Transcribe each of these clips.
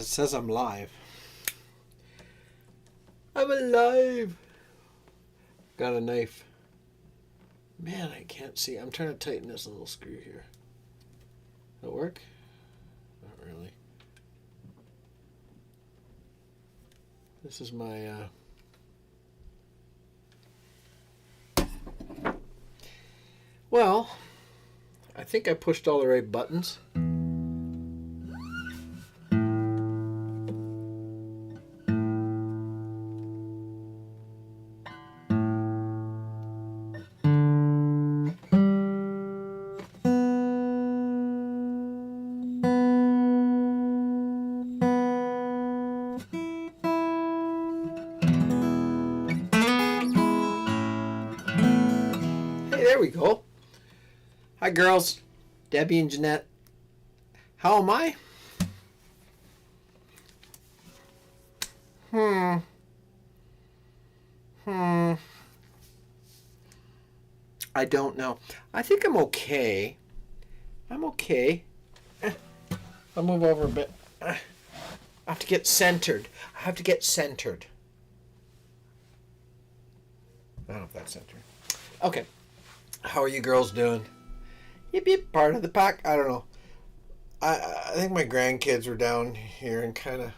It says I'm live. I'm alive. Got a knife. Man, I can't see. I'm trying to tighten this little screw here. That work? Not really. This is my well, I think I pushed all the right buttons. There we go. Hi, girls. Debbie and Jeanette. How am I? I don't know. I think I'm okay. I'm okay. I'll move over a bit. I have to get centered. I have to get centered. I don't know if that's centered. Okay. How are you girls doing? Yip yip, part of the pack. I don't know. I think my grandkids were down here and kind of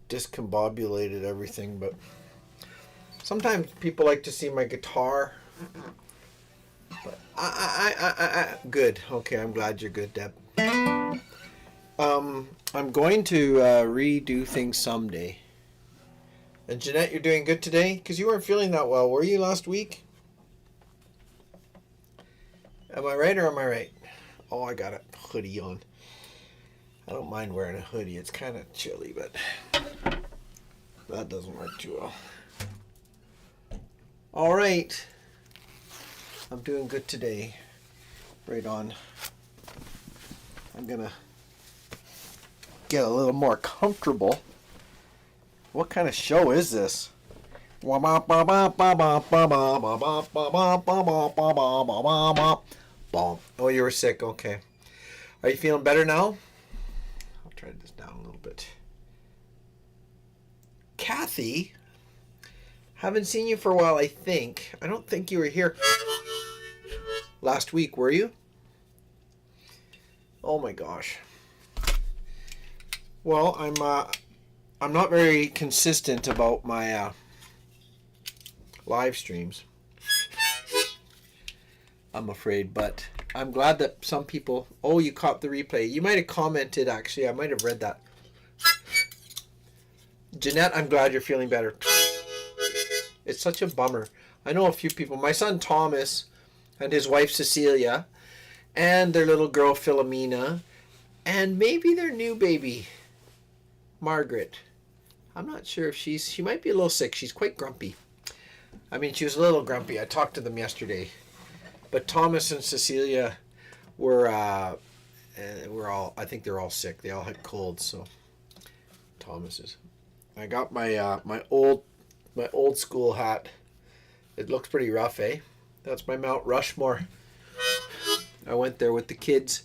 discombobulated everything, but sometimes people like to see my guitar. But I good. Okay, I'm glad you're good, Deb. I'm going to redo things someday. And Jeanette, you're doing good today? Because you weren't feeling that well, were you, last week? Am I right or am I right? Oh, I got a hoodie on. I don't mind wearing a hoodie. It's kind of chilly, but that doesn't work too well. All right. I'm doing good today. Right on. I'm going to get a little more comfortable. What kind of show is this? Oh, you were sick. Okay. Are you feeling better now? I'll try this down a little bit. Kathy, haven't seen you for a while, I think. I don't think you were here last week, were you? Oh my gosh. Well, I'm not very consistent about my live streams, I'm afraid, but I'm glad that some people... Oh, you caught the replay. You might have commented, actually. I might have read that. Jeanette, I'm glad you're feeling better. It's such a bummer. I know a few people. My son Thomas and his wife Cecilia and their little girl Philomena and maybe their new baby Margaret. I'm not sure if she might be a little sick. She's quite grumpy. I mean, she was a little grumpy. I talked to them yesterday. But Thomas and Cecilia were all, I think they're all sick. They all had colds, so Thomas is. I got my my old school hat. It looks pretty rough, eh? That's my Mount Rushmore. I went there with the kids.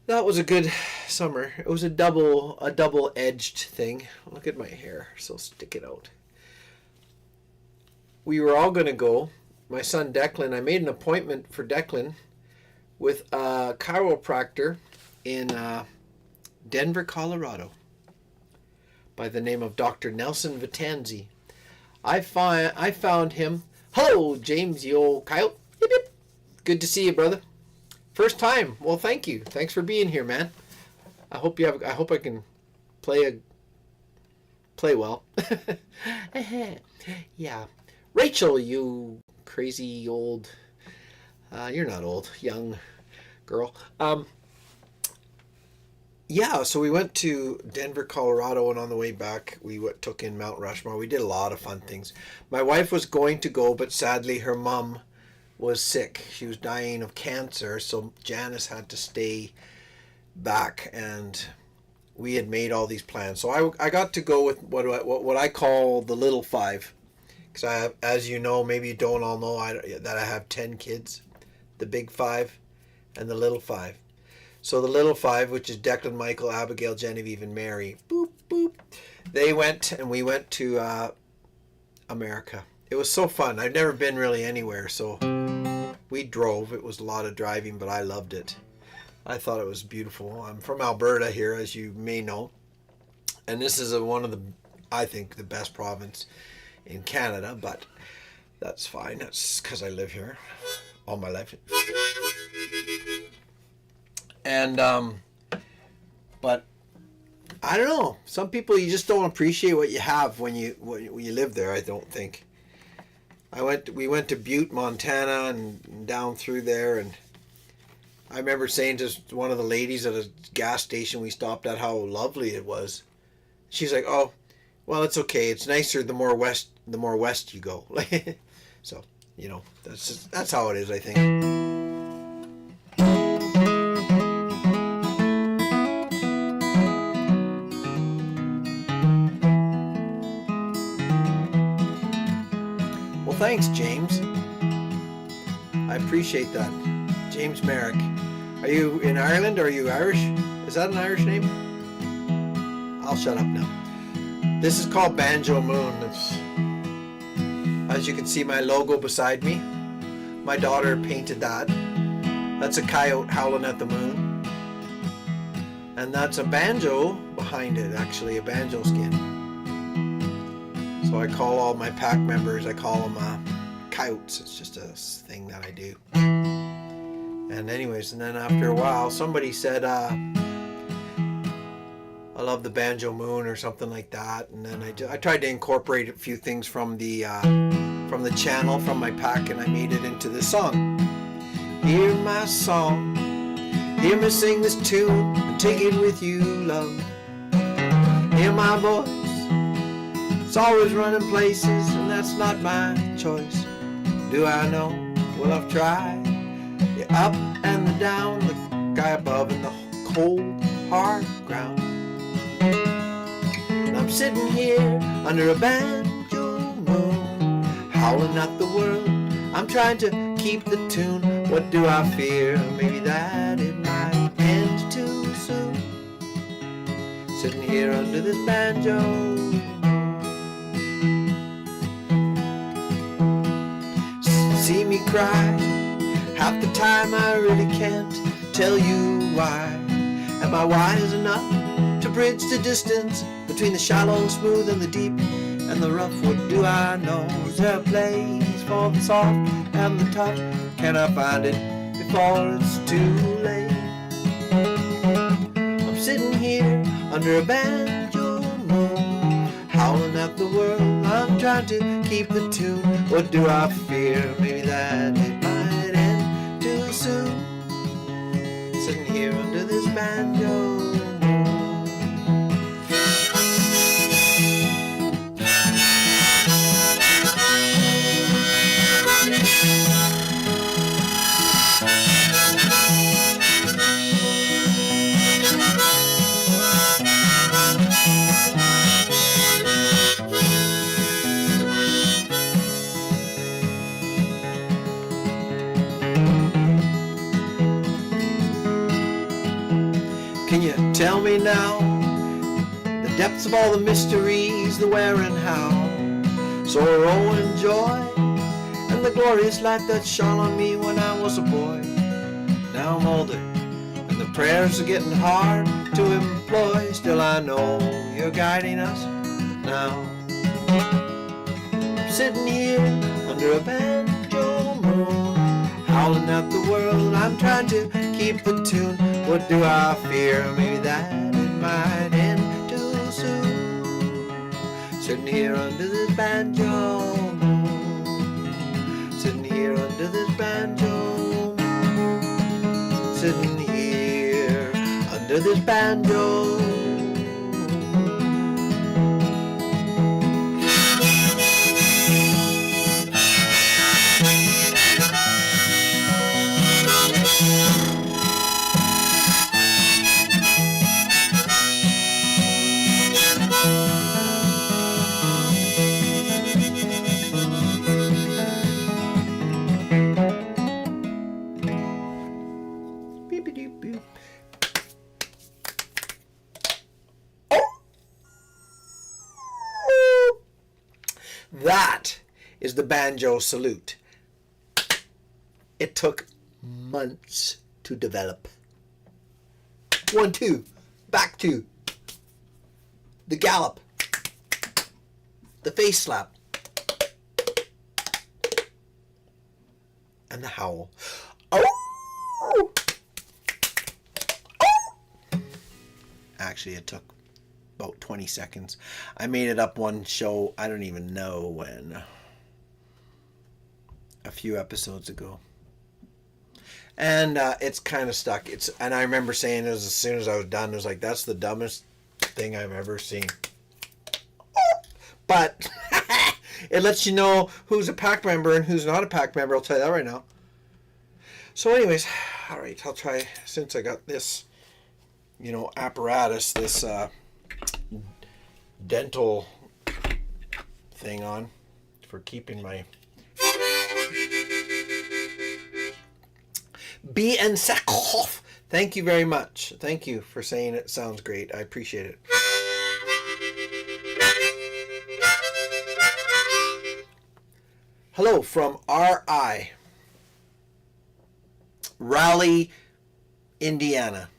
That was a good summer. It was a double-edged thing. Look at my hair, so stick it out. We were all going to go. My son Declan, I made an appointment for Declan with a chiropractor in Denver, Colorado by the name of Dr. Nelson Vitanzi. I found him. Hello, James, you old coyote. Yip, yip. Good to see you, brother. First time. Well, thank you. Thanks for being here, man. I hope I can play well. Yeah. Rachel, you crazy old, you're not old, young girl. Yeah, so we went to Denver, Colorado, and on the way back, we took in Mount Rushmore. We did a lot of fun things. My wife was going to go, but sadly her mom was sick. She was dying of cancer, so Janice had to stay back, and we had made all these plans. So I got to go with what I call the little five. Because I have, as you know, maybe you don't all know, that I have 10 kids, the big five and the little five. So the little five, which is Declan, Michael, Abigail, Genevieve, and Mary, boop, boop, they went, and we went to America. It was so fun. I've never been really anywhere, so we drove. It was a lot of driving, but I loved it. I thought it was beautiful. I'm from Alberta here, as you may know, and this is one of the, I think, the best province in Canada, but that's fine. That's because I live here all my life. And but I don't know. Some people, you just don't appreciate what you have when you live there. I don't think. We went to Butte, Montana, and down through there, and I remember saying to one of the ladies at a gas station we stopped at how lovely it was. She's like, "Oh, well, it's okay. It's nicer the more west you go." So, you know, that's how it is, I think. Well, thanks, James. I appreciate that. James Merrick. Are you in Ireland or are you Irish? Is that an Irish name? I'll shut up now. This is called Banjo Moon. As you can see, my logo beside me. My daughter painted that. That's a coyote howling at the moon. And that's a banjo behind it, actually, a banjo skin. So I call all my pack members, I call them coyotes. It's just a thing that I do. And anyways, and then after a while, somebody said, I love the Banjo Moon or something like that. And then I tried to incorporate a few things from the channel, from my pack, and I made it into this song. Hear my song, hear me sing this tune, and take it with you, love. Hear my voice, it's always running places, and that's not my choice. Do I know? Well, I've tried. The up and the down, the sky above and the cold, hard ground. And I'm sitting here under a banjo moon, howling at the world. I'm trying to keep the tune. What do I fear? Maybe that it might end too soon. Sitting here under this banjo. See me cry. Half the time I really can't tell you why. Am I wise enough to bridge the distance between the shallow, smooth, and the deep, and the rough? What do I know? Is there a place for the soft and the tough? Can I find it before it's too late? I'm sitting here under a banjo moon, howling at the world. I'm trying to keep the tune. What do I fear? Maybe that it might end too soon. Sitting here under this banjo. Can you tell me now the depths of all the mysteries, the where and how, sorrow and joy, and the glorious light that shone on me when I was a boy? Now I'm older, and the prayers are getting hard to employ. Still I know you're guiding us now. I'm sitting here under a banjo moon, howling at the world. I'm trying to keep the tune. What do I fear? Maybe that it might end too soon. Sitting here under this banjo moon. Sitting here under this banjo moon. Sitting here under this banjo. That is the banjo salute. It took months to develop. 1, 2, back 2. The gallop. The face slap. And the howl. Oh! Oh! Actually, it took about 20 seconds. I made it up one show, I don't even know when. A few episodes ago. And it's kind of stuck. And I remember saying as soon as I was done, it was like, that's the dumbest thing I've ever seen. But it lets you know who's a pack member and who's not a pack member. I'll tell you that right now. So anyways, all right, I'll try, since I got this, apparatus, this dental thing on for keeping my bien sacoff. Thank you very much. Thank you for saying it sounds great. I appreciate it. Hello from R.I. Raleigh, Indiana.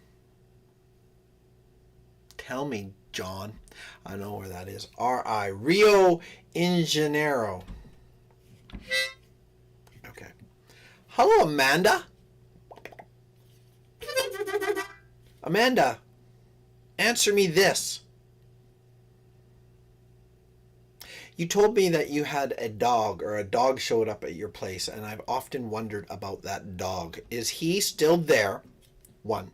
Tell me, John. I know where that is. R.I. Rio de Janeiro. Okay. Hello, Amanda. Amanda, answer me this. You told me that you had a dog, or a dog showed up at your place, and I've often wondered about that dog. Is he still there? 1.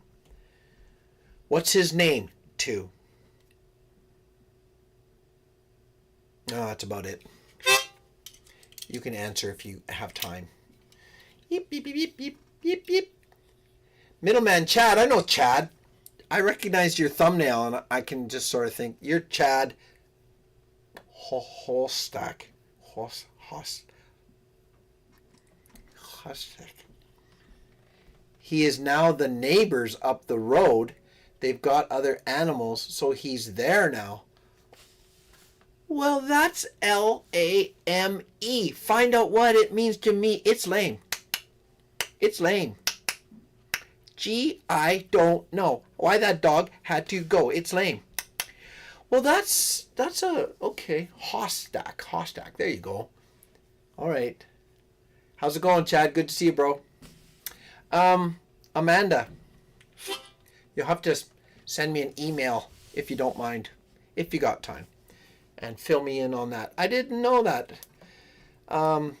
What's his name? 2. Oh, that's about it. You can answer if you have time. Beep, beep, beep, beep, beep, beep, beep. Middleman Chad. I know Chad. I recognize your thumbnail, and I can just sort of think, you're Chad Hostak. He is now the neighbors up the road. They've got other animals, so he's there now. Well, that's L-A-M-E. Find out what it means to me. It's lame. It's lame. Gee, I don't know why that dog had to go. It's lame. Well, that's okay. Hostak. There you go. All right. How's it going, Chad? Good to see you, bro. Amanda, you'll have to send me an email if you don't mind, if you got time, and fill me in on that. I didn't know that.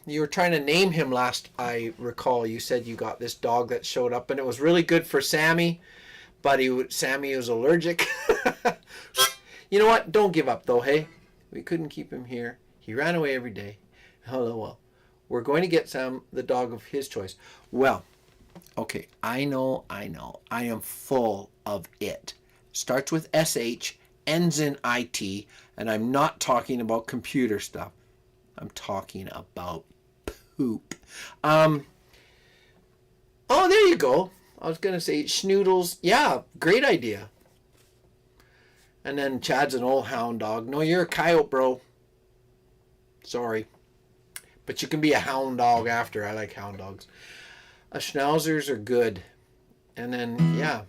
You were trying to name him last, I recall. You said you got this dog that showed up, and it was really good for Sammy, but Sammy was allergic. You know what? Don't give up, though, hey? We couldn't keep him here. He ran away every day. Hello, well. We're going to get Sam the dog of his choice. Well, okay, I know. I am full of it. Starts with SH, ends in IT, and I'm not talking about computer stuff. I'm talking about poop. Oh, there you go. I was going to say schnoodles. Yeah, great idea. And then Chad's an old hound dog. No, you're a coyote, bro. Sorry. But you can be a hound dog after. I like hound dogs. Schnauzers are good. And then, yeah.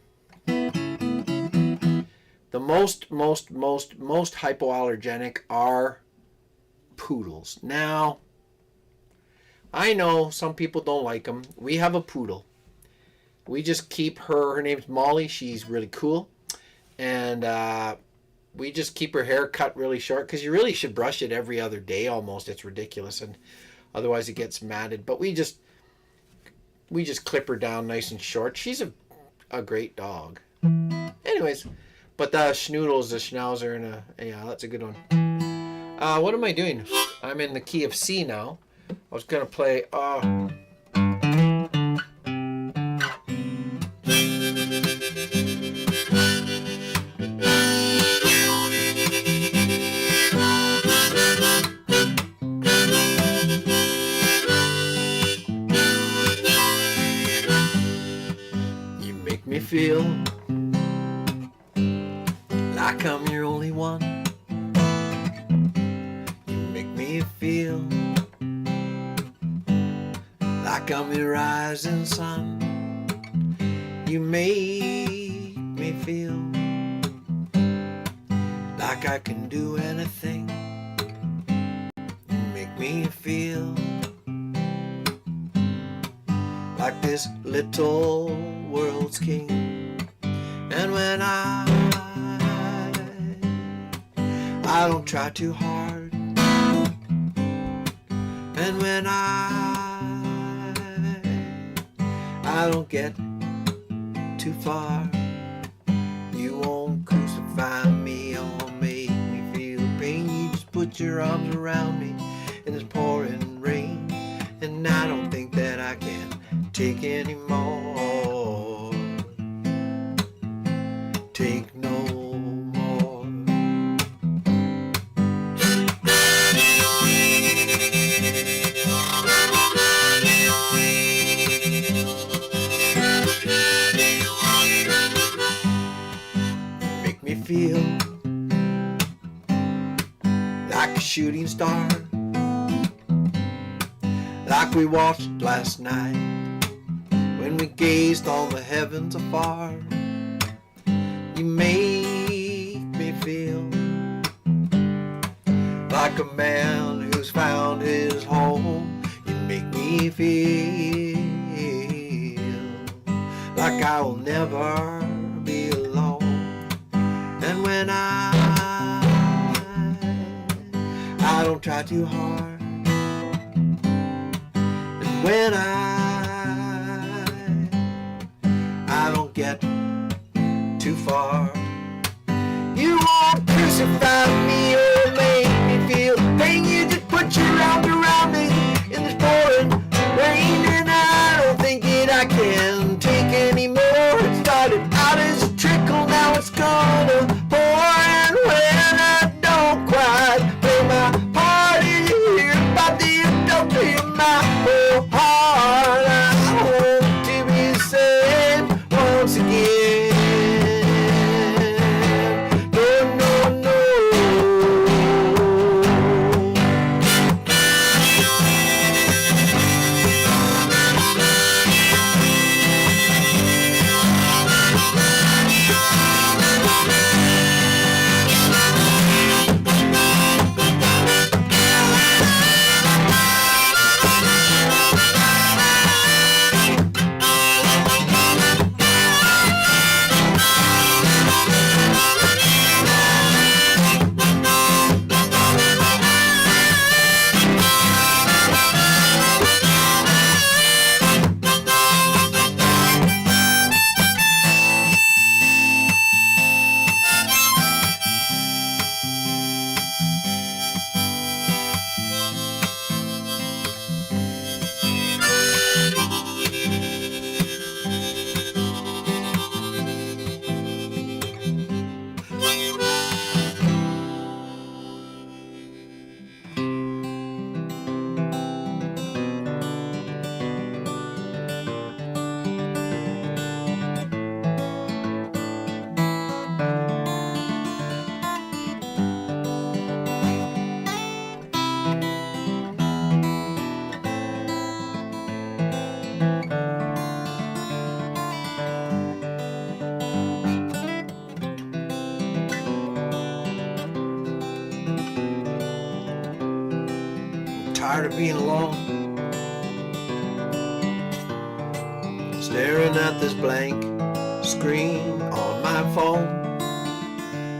The most hypoallergenic are poodles. Now, I know some people don't like them. We have a poodle. We just keep her name's Molly. She's really cool. And we just keep her hair cut really short because you really should brush it every other day almost. It's ridiculous, and otherwise it gets matted. But we just clip her down nice and short. She's a great dog. Anyways, but the schnoodle is a schnauzer, and yeah, that's a good one. What am I doing? I'm in the key of C now. I was gonna play. Me feel like I'm your only one. You make me me feel like I'm the rising sun. You make me feel like I can do anything. You make me feel like this little world's king. And when I don't try too hard, and when I don't get too far, you won't crucify me or make me feel pain. You just put your arms around me in this pouring rain, and I don't think that I can take any more. Take no more. Make me feel like a shooting star, like we watched last night when we gazed on the heavens afar. You make me feel like a man who's found his home. You make me feel like I will never be alone. And when I don't try too hard, and when I don't get too far, you won't crucify me or make me feel pain. You just put your arms around me in this pouring rain, and I don't think that I can take any more. It started out as a trickle, now it's gonna pour. And when I don't quite play my part in here about the adultery of my whole heart, I hope to be saved once again. No, no, no. Tired of being alone, staring at this blank screen on my phone,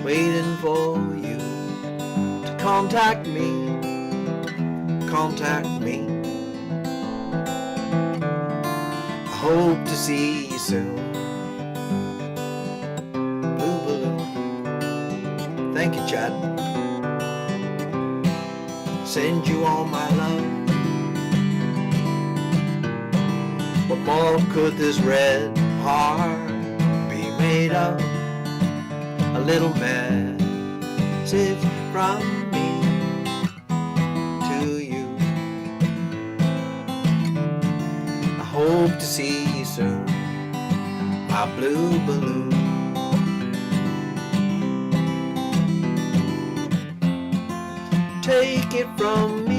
waiting for you to contact me. I hope to see you soon. Blue balloon. Thank you, Chad. Send you all my love. What more could this red heart be made of? A little message from me to you. I hope to see you soon, my blue balloon. Take it from me.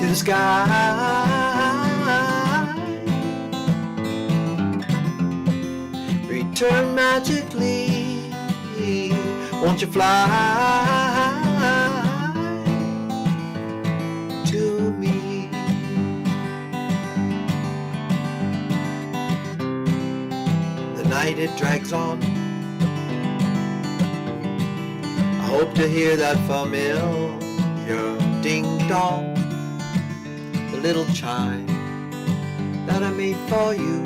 to the sky. Return magically, won't you fly to me? The night it drags on, I hope to hear that familiar ding-dong, the little chime that I made for you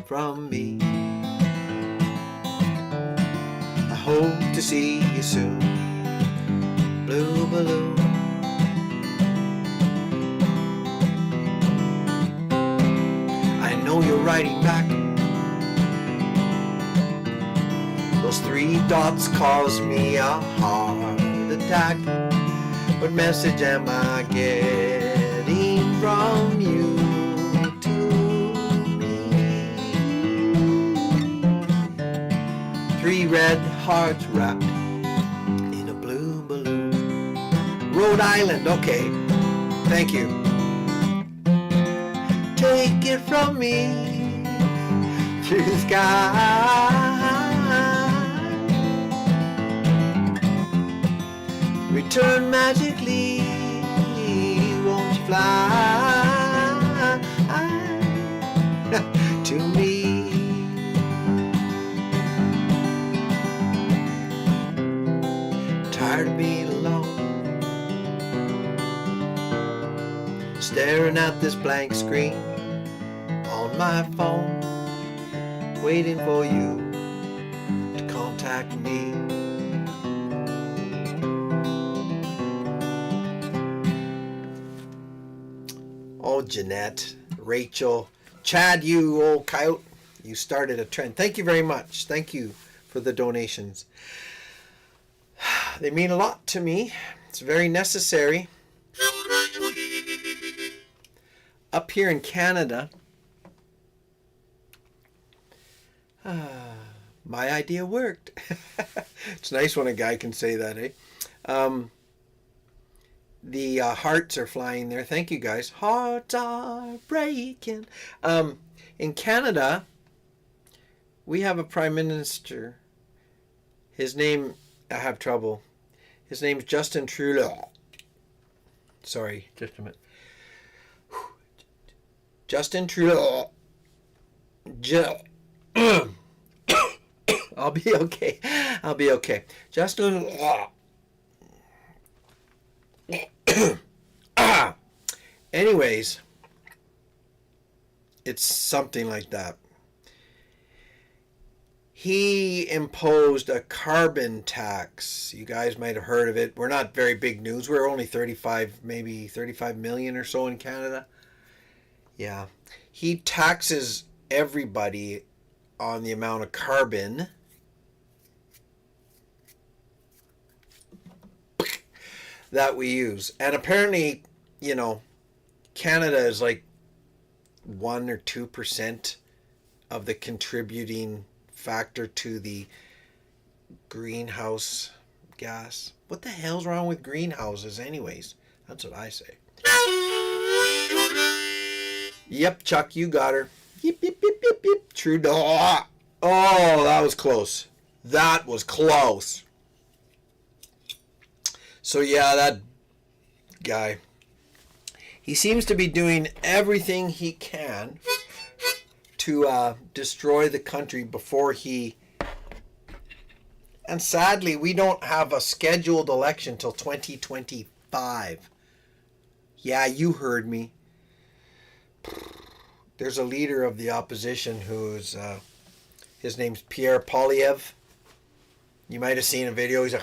from me. I hope to see you soon, blue balloon. I know you're writing back. Those 3 dots cause me a heart attack. What message am I getting from you to me? 3 red hearts wrapped in a blue balloon. Rhode Island, okay. Thank you. Take it from me through the sky. Return magically, won't you fly to me? Tired of being alone, staring at this blank screen on my phone, waiting for you to contact me. Oh, Jeanette, Rachel, Chad, you old coyote, you started a trend. Thank you very much. Thank you for the donations. They mean a lot to me. It's very necessary. Up here in Canada, my idea worked. It's nice when a guy can say that, eh? The hearts are flying there. Thank you, guys. Hearts are breaking. In Canada, we have a prime minister. His name, I have trouble. His name's Justin Trudeau. Sorry, just a minute. Justin Trudeau. I'll be okay. I'll be okay. Justin. Anyways, it's something like that. He imposed a carbon tax. You guys might have heard of it. We're not very big news. We're only 35 million or so in Canada. Yeah. He taxes everybody on the amount of carbon that we use. And apparently, you know, Canada is like 1 or 2% of the contributing factor to the greenhouse gas. What the hell's wrong with greenhouses anyways? That's what I say. Yep, Chuck, you got her. Yip, yip, yip, yip, yip. Trudeau. Oh, that was close. That was close. So yeah, that guy, he seems to be doing everything he can to destroy the country before he... And sadly, we don't have a scheduled election till 2025. Yeah, you heard me. There's a leader of the opposition who's... his name's Pierre Poilievre. You might have seen a video. He's like...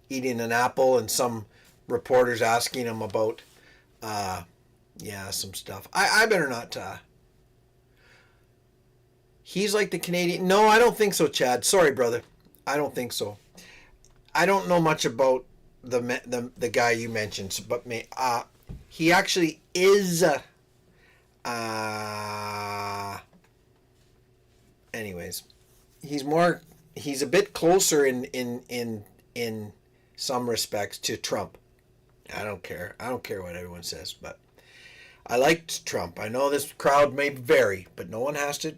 eating an apple, and some reporters asking him about some stuff. I better not he's like the Canadian... No, I don't think so, Chad. Sorry, brother. I don't think so. I don't know much about the guy you mentioned, but he actually is anyways, he's a bit closer in some respects to Trump. I don't care. I don't care what everyone says, but I liked Trump. I know this crowd may vary, but no one has to.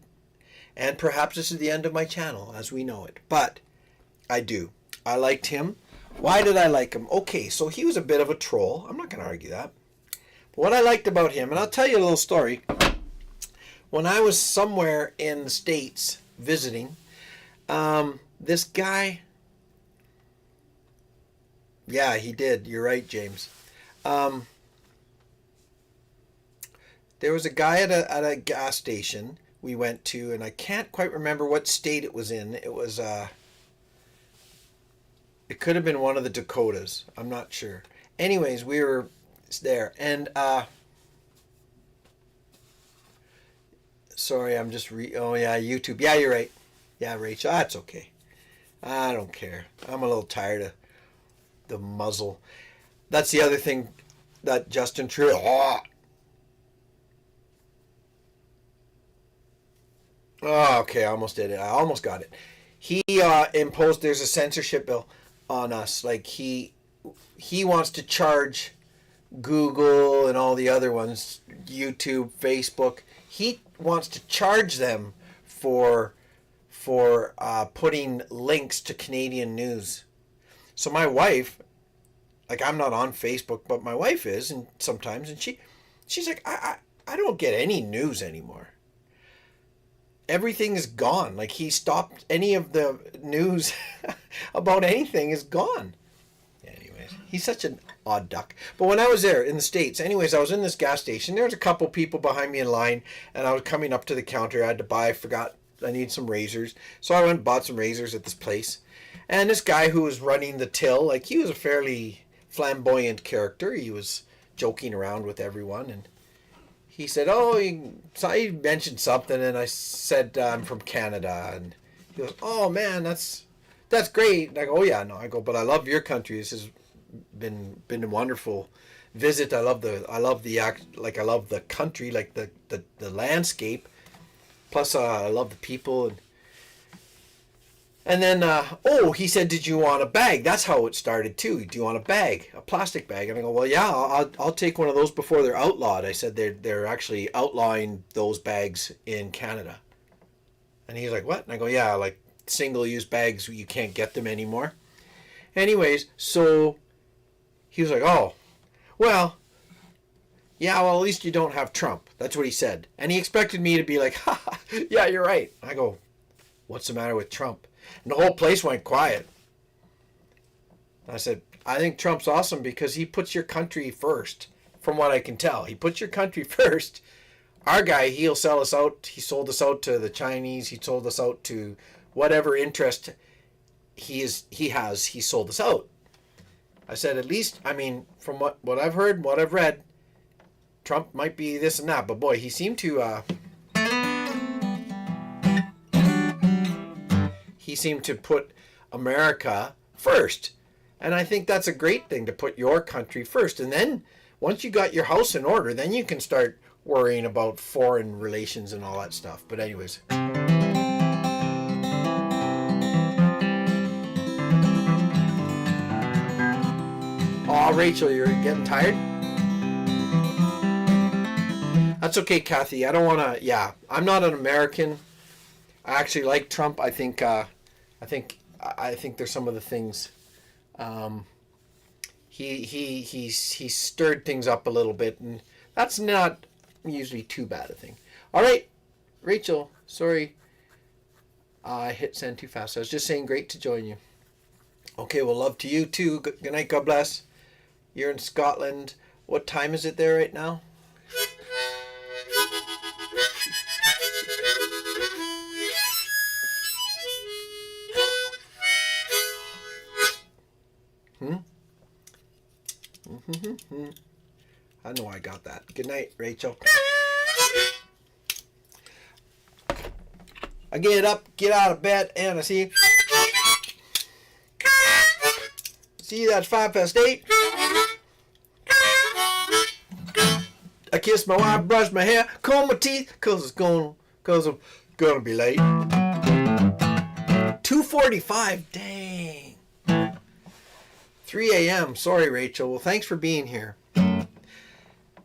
And perhaps this is the end of my channel as we know it. But I do. I liked him. Why did I like him? Okay, so he was a bit of a troll. I'm not going to argue that. But what I liked about him, and I'll tell you a little story. When I was somewhere in the States visiting, this guy... Yeah, he did. You're right, James. There was a guy at a gas station we went to, and I can't quite remember what state it was in. It was it could have been one of the Dakotas. I'm not sure. Anyways, we were there, and sorry, I'm just oh yeah, YouTube. Yeah, you're right. Yeah, Rachel, that's okay. I don't care. I'm a little tired of the muzzle. That's the other thing that Justin Trudeau. Oh, okay, I almost did it. I almost got it. He imposed. There's a censorship bill on us. Like he wants to charge Google and all the other ones, YouTube, Facebook. He wants to charge them for putting links to Canadian news. So my wife, like I'm not on Facebook, but my wife is, and sometimes, and she's like, I don't get any news anymore. Everything is gone. Like he stopped any of the news about anything is gone. Anyways, he's such an odd duck. But when I was there in the States, anyways, I was in this gas station. There was a couple people behind me in line, and I was coming up to the counter. I had to buy, I forgot, I need some razors. So I went and bought some razors at this place. And this guy who was running the till, like he was a fairly flamboyant character. He was joking around with everyone, and he said, oh, so he mentioned something, and I said, I'm from Canada, and he goes, oh man, that's great. And I go, oh yeah, no, I go, but I love your country. This has been a wonderful visit. I love the country, like the landscape. Plus, I love the people, and then, he said, did you want a bag? That's how it started, too. Do you want a bag? A plastic bag? And I go, well, yeah, I'll take one of those before they're outlawed. I said, they're actually outlawing those bags in Canada. And he's like, what? And I go, yeah, like single-use bags, you can't get them anymore. Anyways, so he was like, oh, well, yeah, well, at least you don't have Trump. That's what he said. And he expected me to be like, ha, yeah, you're right. I go, what's the matter with Trump? And the whole place went quiet. I said, I think Trump's awesome because he puts your country first, from what I can tell. He puts your country first. Our guy, he'll sell us out. He sold us out to the Chinese. He sold us out to whatever interest he has. He sold us out. I said, at least, I mean, from what I've heard, what I've read, Trump might be this and that. But boy, he seemed to... He seemed to put America first. And I think that's a great thing, to put your country first. And then once you got your house in order, then you can start worrying about foreign relations and all that stuff. But anyways. Oh, Rachel, you're getting tired? That's okay, Kathy. I don't want to, yeah. I'm not an American. I actually like Trump. I think there's some of the things he stirred things up a little bit, and that's not usually too bad a thing. All right, Rachel, sorry, I hit send too fast. I was just saying great to join you. Okay, well, love to you too. Good night, God bless. You're in Scotland. What time is it there right now? I know I got that. Good night, Rachel. I get up, get out of bed, and I see that's 8:05. I kiss my wife, brush my hair, comb my teeth, cause I'm gonna be late. 2:45, dang. 3 a.m. Sorry, Rachel. Well, thanks for being here.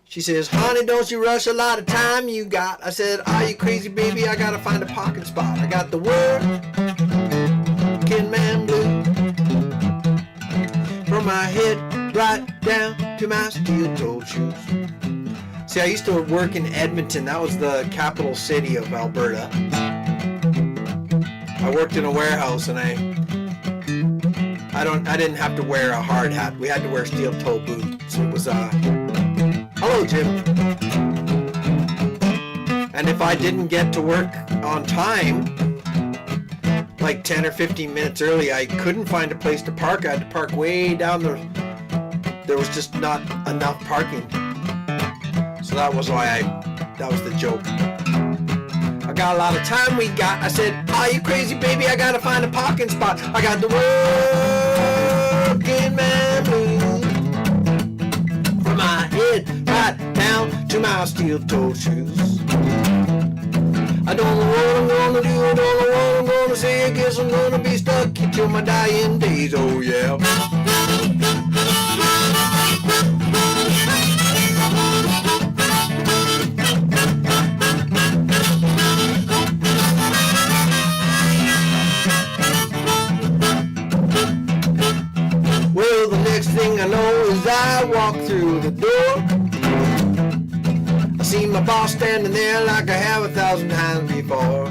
She says, honey, don't you rush, a lot of time you got. I said, are you crazy, baby? I gotta find a parking spot. I got the working man blue from my head right down to my steel-toed shoes. See, I used to work in Edmonton. That was the capital city of Alberta. I worked in a warehouse, and I didn't have to wear a hard hat. We had to wear steel-toe boots. It was hello, Jim. And if I didn't get to work on time, like 10 or 15 minutes early, I couldn't find a place to park. I had to park way down there was just not enough parking. So that was the joke. I got a lot of time we got. I said, are you crazy, baby? I gotta find a parking spot. I got the working man blues from my head right down to my steel-toed shoes. I don't know what I'm gonna do, I don't know what I'm gonna say. I guess I'm gonna be stuck here till my dying days, oh yeah. Well, the next thing I know is I walk through the door. I see my boss standing there like I have 1,000 times before.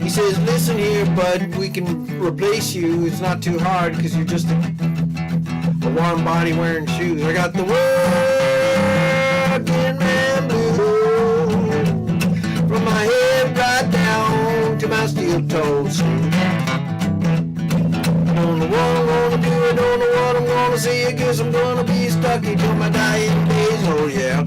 He says, listen here, bud, we can replace you. It's not too hard because you're just a warm body wearing shoes. I got the working man blues from my head right down to my steel-toed shoes. I don't know what I'm gonna do, I don't know what I'm gonna say. I guess I'm gonna be stuck here till my dying days, oh yeah.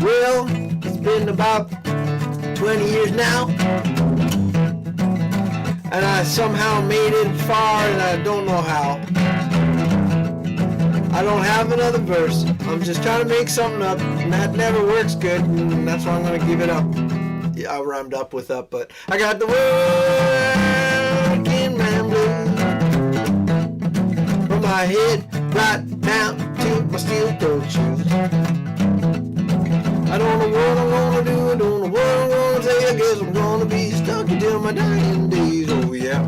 Well, it's been about 20 years now, and I somehow made it far, and I don't know how. I don't have another verse. I'm just trying to make something up, and that never works good, and that's why I'm going to give it up. Yeah, I rhymed up with up, but I got the working man blues from my head right down to my steel-toed shoes. I don't know what I'm gonna do, I don't know what I'm gonna say. I guess I'm gonna be stuck until my dying days, oh yeah.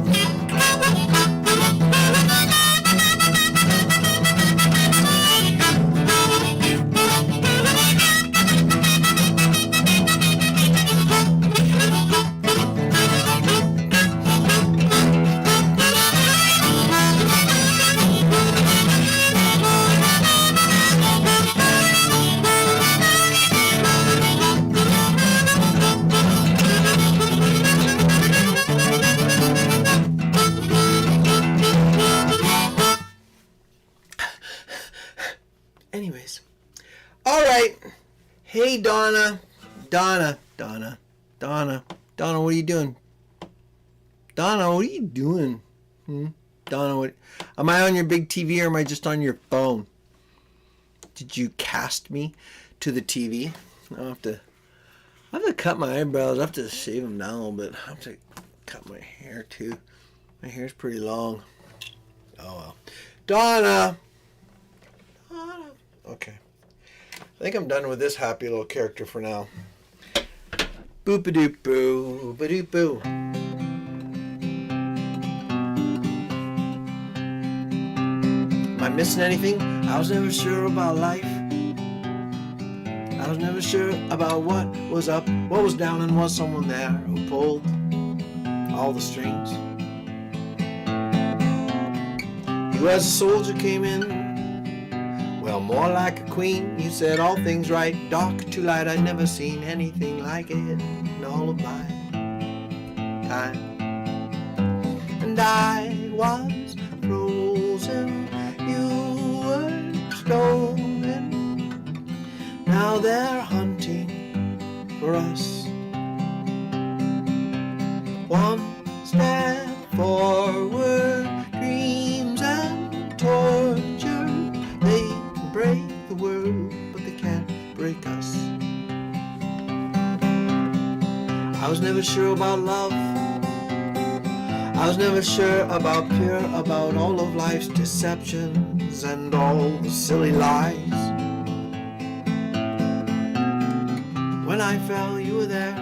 Anyways, all right. Hey, Donna, what are you doing? Donna, what are you doing? Donna, what? Am I on your big TV or am I just on your phone? Did you cast me to the TV? I have to cut my eyebrows. I have to shave them down a little bit. I have to cut my hair too. My hair's pretty long. Oh well. Donna. Okay. I think I'm done with this happy little character for now. Boop-a-doop-boo, ba-doop-boo. Am I missing anything? I was never sure about life. I was never sure about what was up, what was down, and was someone there who pulled all the strings. You as a soldier came in, well, more like a queen. You said all things right, dark to light. I'd never seen anything like it in all of my time. And I was frozen, you were stolen. Now they're hunting for us. One step forward, dreams and was never sure about love. I was never sure about pure, about all of life's deceptions and all the silly lies. When I fell, you were there.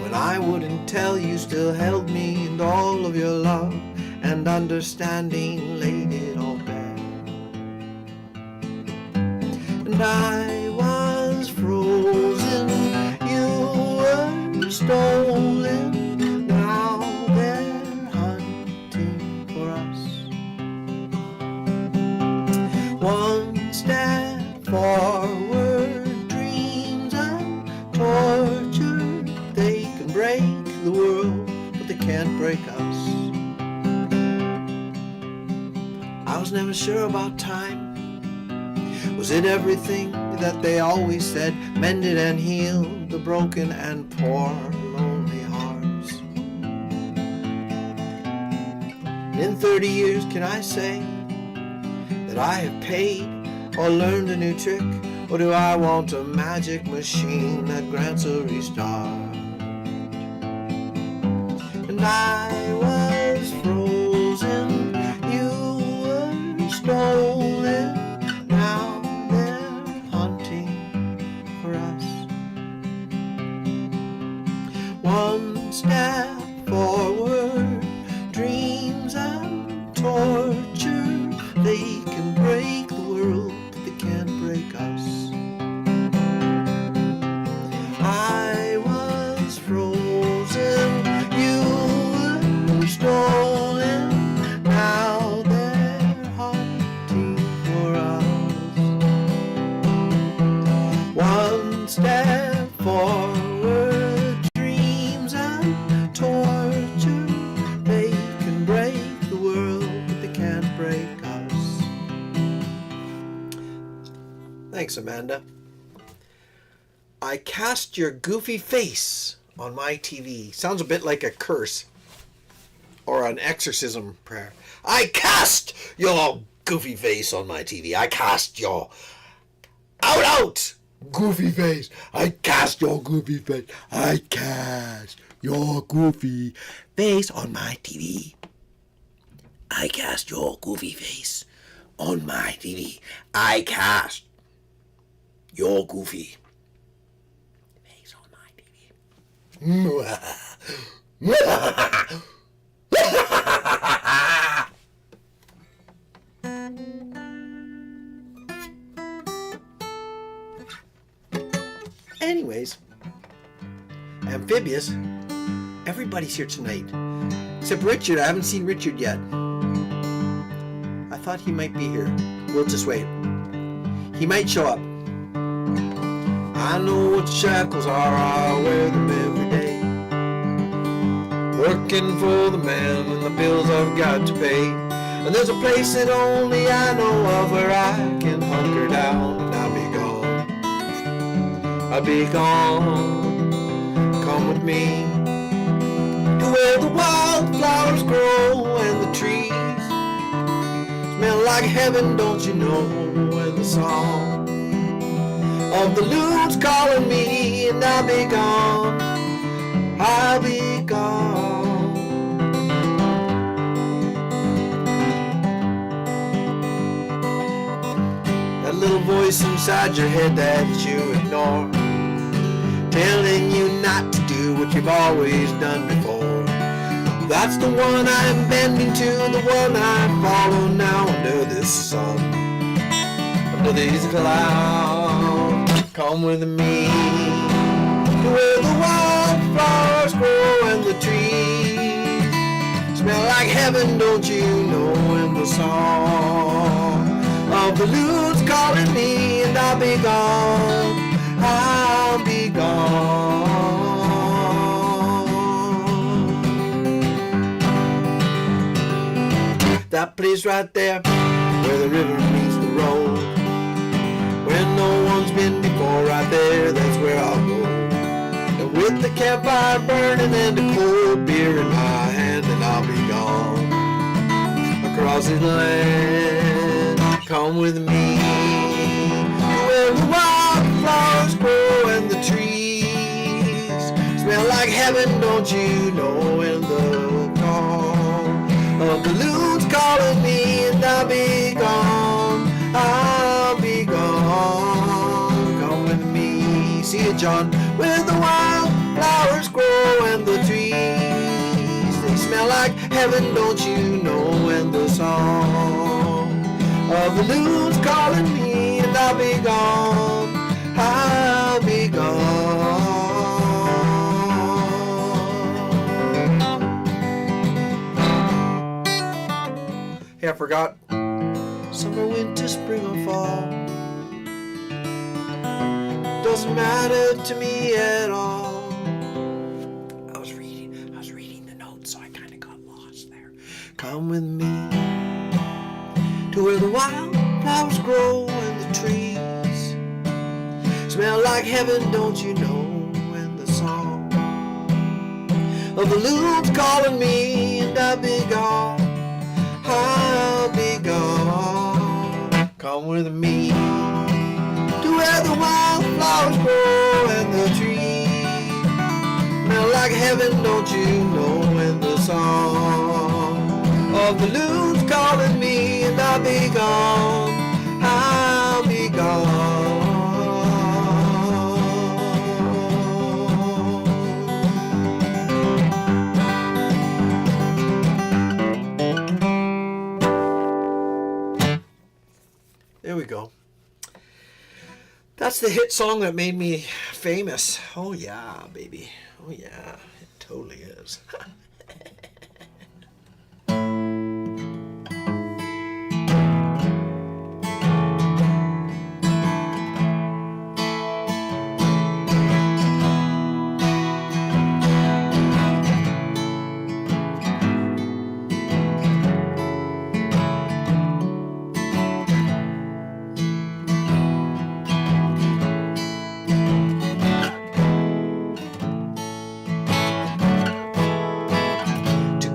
When I wouldn't tell, you still held me, and all of your love and understanding laid it all bare. And I was frozen, you were stolen, now they're hunting for us. One step forward, dreams and torture, they can break the world, but they can't break us. I was never sure about time. Was it everything that they always said, mended and healed the broken and poor, lonely hearts? And in 30 years, can I say that I have paid or learned a new trick? Or do I want a magic machine that grants a restart? And I was frozen, you were stolen, now they're hunting for us. One step forward, dreams and torture, they can break the world, but they can't break us. I was frozen, you were stolen, now they're hunting for us. One step forward, dreams and torture, they can break the world, but they can't break us. Thanks, Amanda. I cast your goofy face on my TV. Sounds a bit like a curse or an exorcism prayer. I cast your goofy face on my TV. I cast your out goofy face. I cast your goofy face. I cast your goofy face on my TV. I cast your goofy face on my TV. I cast your goofy face on my TV. Anyways, Amphibious, everybody's here tonight. Except Richard. I haven't seen Richard yet. I thought he might be here. We'll just wait. He might show up. I know what shackles are, I wear them every day. Working for the man and the bills I've got to pay. And there's a place that only I know of where I can hunker down and I'll be gone. I'll be gone. Come with me to where the wildflowers grow and the trees smell like heaven, don't you know? And the song of the loon's calling me, and I'll be gone, I'll be gone. That little voice inside your head that you ignore, telling you not to do what you've always done before. That's the one I'm bending to, the one I follow now under this sun, under these clouds. Come with me to where the wildflowers grow and the trees smell like heaven, don't you know? And the song of the loon's calling me, and I'll be gone, I'll be gone. That place right there where the river meets the road, where no one's been before, right there, that's where I'll go. And with the campfire burning and a cold beer in my hand, and I'll be gone across this land. Come with me to where the wildflowers grow and the trees smell like like heaven, don't you know? And the call of the loon's calling me, and I'll be gone, I'll be gone. Come with me, see it, John, where the wild flowers grow and the trees, they smell like heaven, don't you know? And the song of the loon's calling me, and I'll be gone, I'll be gone. Hey, I forgot. Summer, winter, spring, or fall, doesn't matter to me at all. I was reading the notes, so I kind of got lost there. Come with me to where the wild flowers grow and the trees smell like heaven, don't you know? And the song of the loon's calling me, and I'll be gone, I'll be gone. Come with me to where the wild flowers grow and the trees smell like heaven, don't you know? And the song of the loon's calling me, and I'll be gone, I'll be gone. There we go. That's the hit song that made me famous. Oh yeah, baby. Oh yeah, it totally is.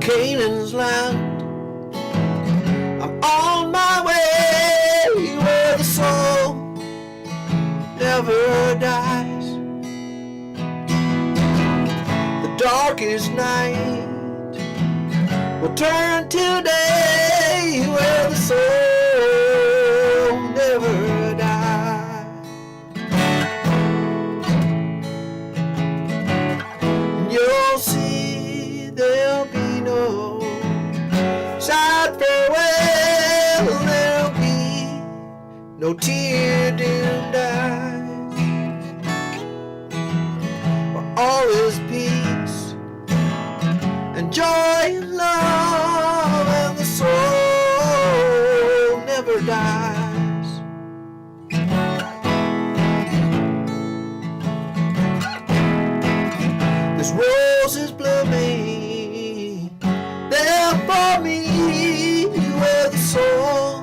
Canaan's land, I'm on my way where the soul never dies. The darkest night will turn to day where the soul never dies. And you'll see there'll be no sad farewell, there'll be no tear-dimmed eyes, for all is peace and joy and love, and the soul never dies. This rose is blooming there for me where the soul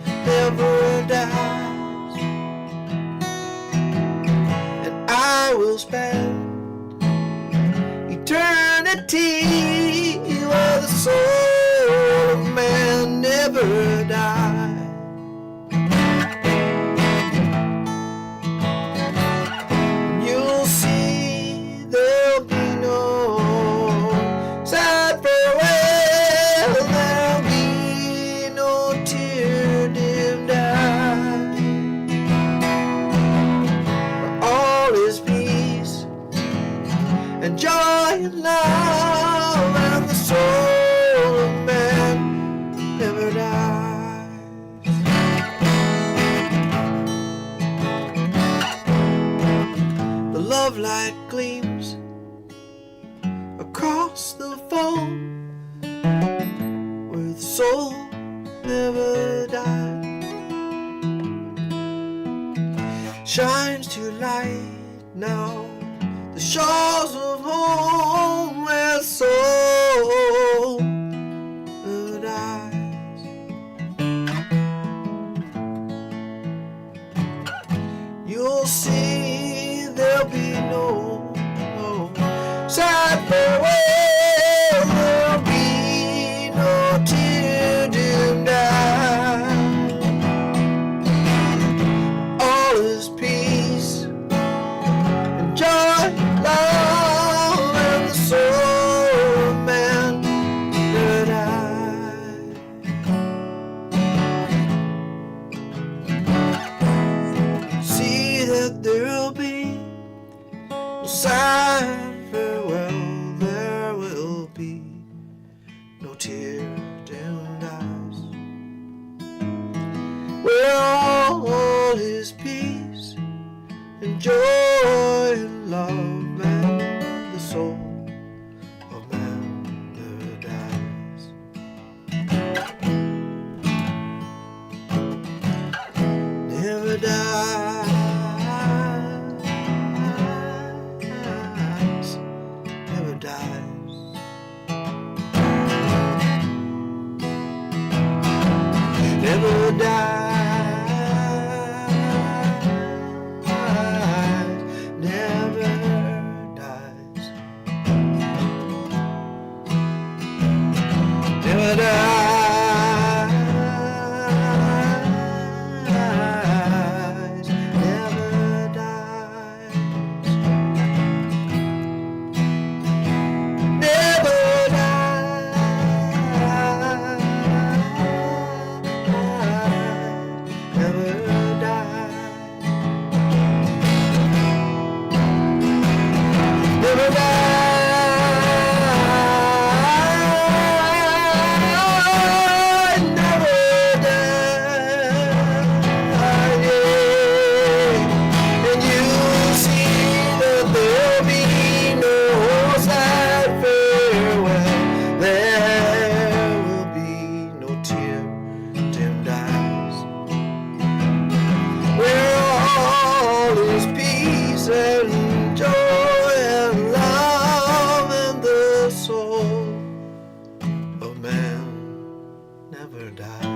never dies, and I will spend eternity where the soul of man never dies. You'll see there'll be no sad farewell, there'll be no tear-dimmed eye, for all is peace and joy and love, and the soul of man never dies. The love light gleams across the foam where the soul never died, shines to light now the shores of home where the soul never dies. You'll see there'll be no sad farewell, there'll be no tear-dimmed eye, all is peace and joy, love, where all is peace and joy and love, and the soul of man never dies. Never dies, never dies. Never dies, never dies. Never dies, never dies. Never and joy and love, and the soul of man never dies.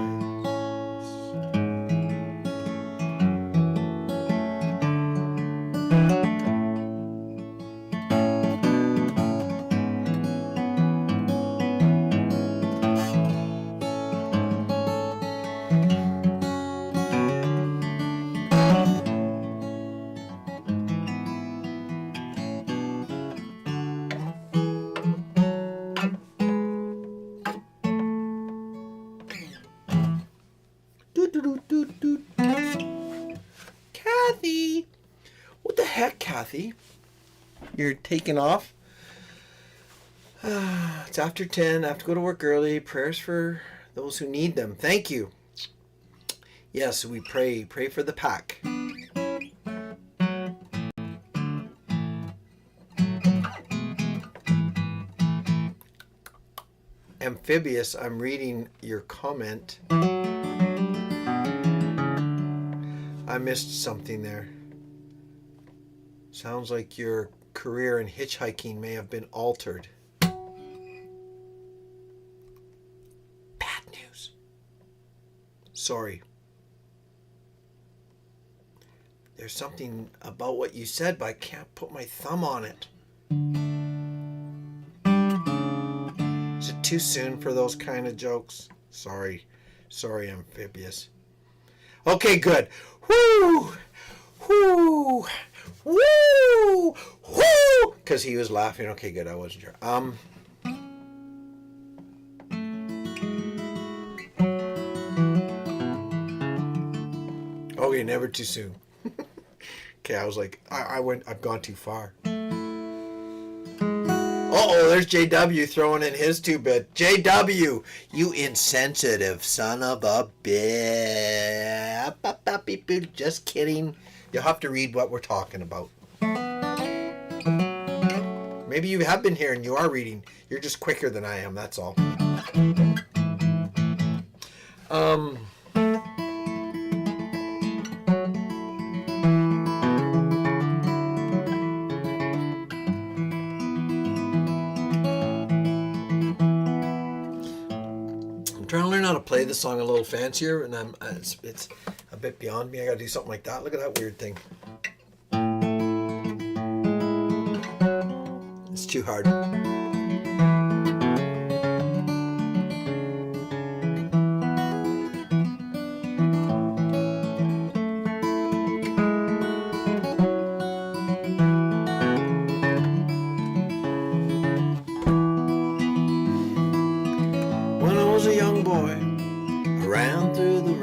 Kathy! What the heck, Kathy? You're taking off? It's after 10. I have to go to work early. Prayers for those who need them. Thank you. Yes, we pray. Pray for the pack. Amphibious, I'm reading your comment. I missed something there. Sounds like your career in hitchhiking may have been altered. Bad news. Sorry. There's something about what you said, but I can't put my thumb on it. Is it too soon for those kind of jokes? Sorry. Sorry, Amphibious. Okay, good. Whoo! Whoo! Woo! Whoo! Because he was laughing. Okay, good. I wasn't sure. Okay, never too soon. Okay, I was like, I've gone too far. Uh-oh, there's JW throwing in his 2-bit. JW, you insensitive son of a bitch. Just kidding. You'll have to read what we're talking about. Maybe you have been here and you are reading. You're just quicker than I am, that's all. I'm trying to learn how to play the song a little fancier, and it's a bit beyond me. I gotta do something like that. Look at that weird thing. It's too hard. When I was a young boy, I ran through the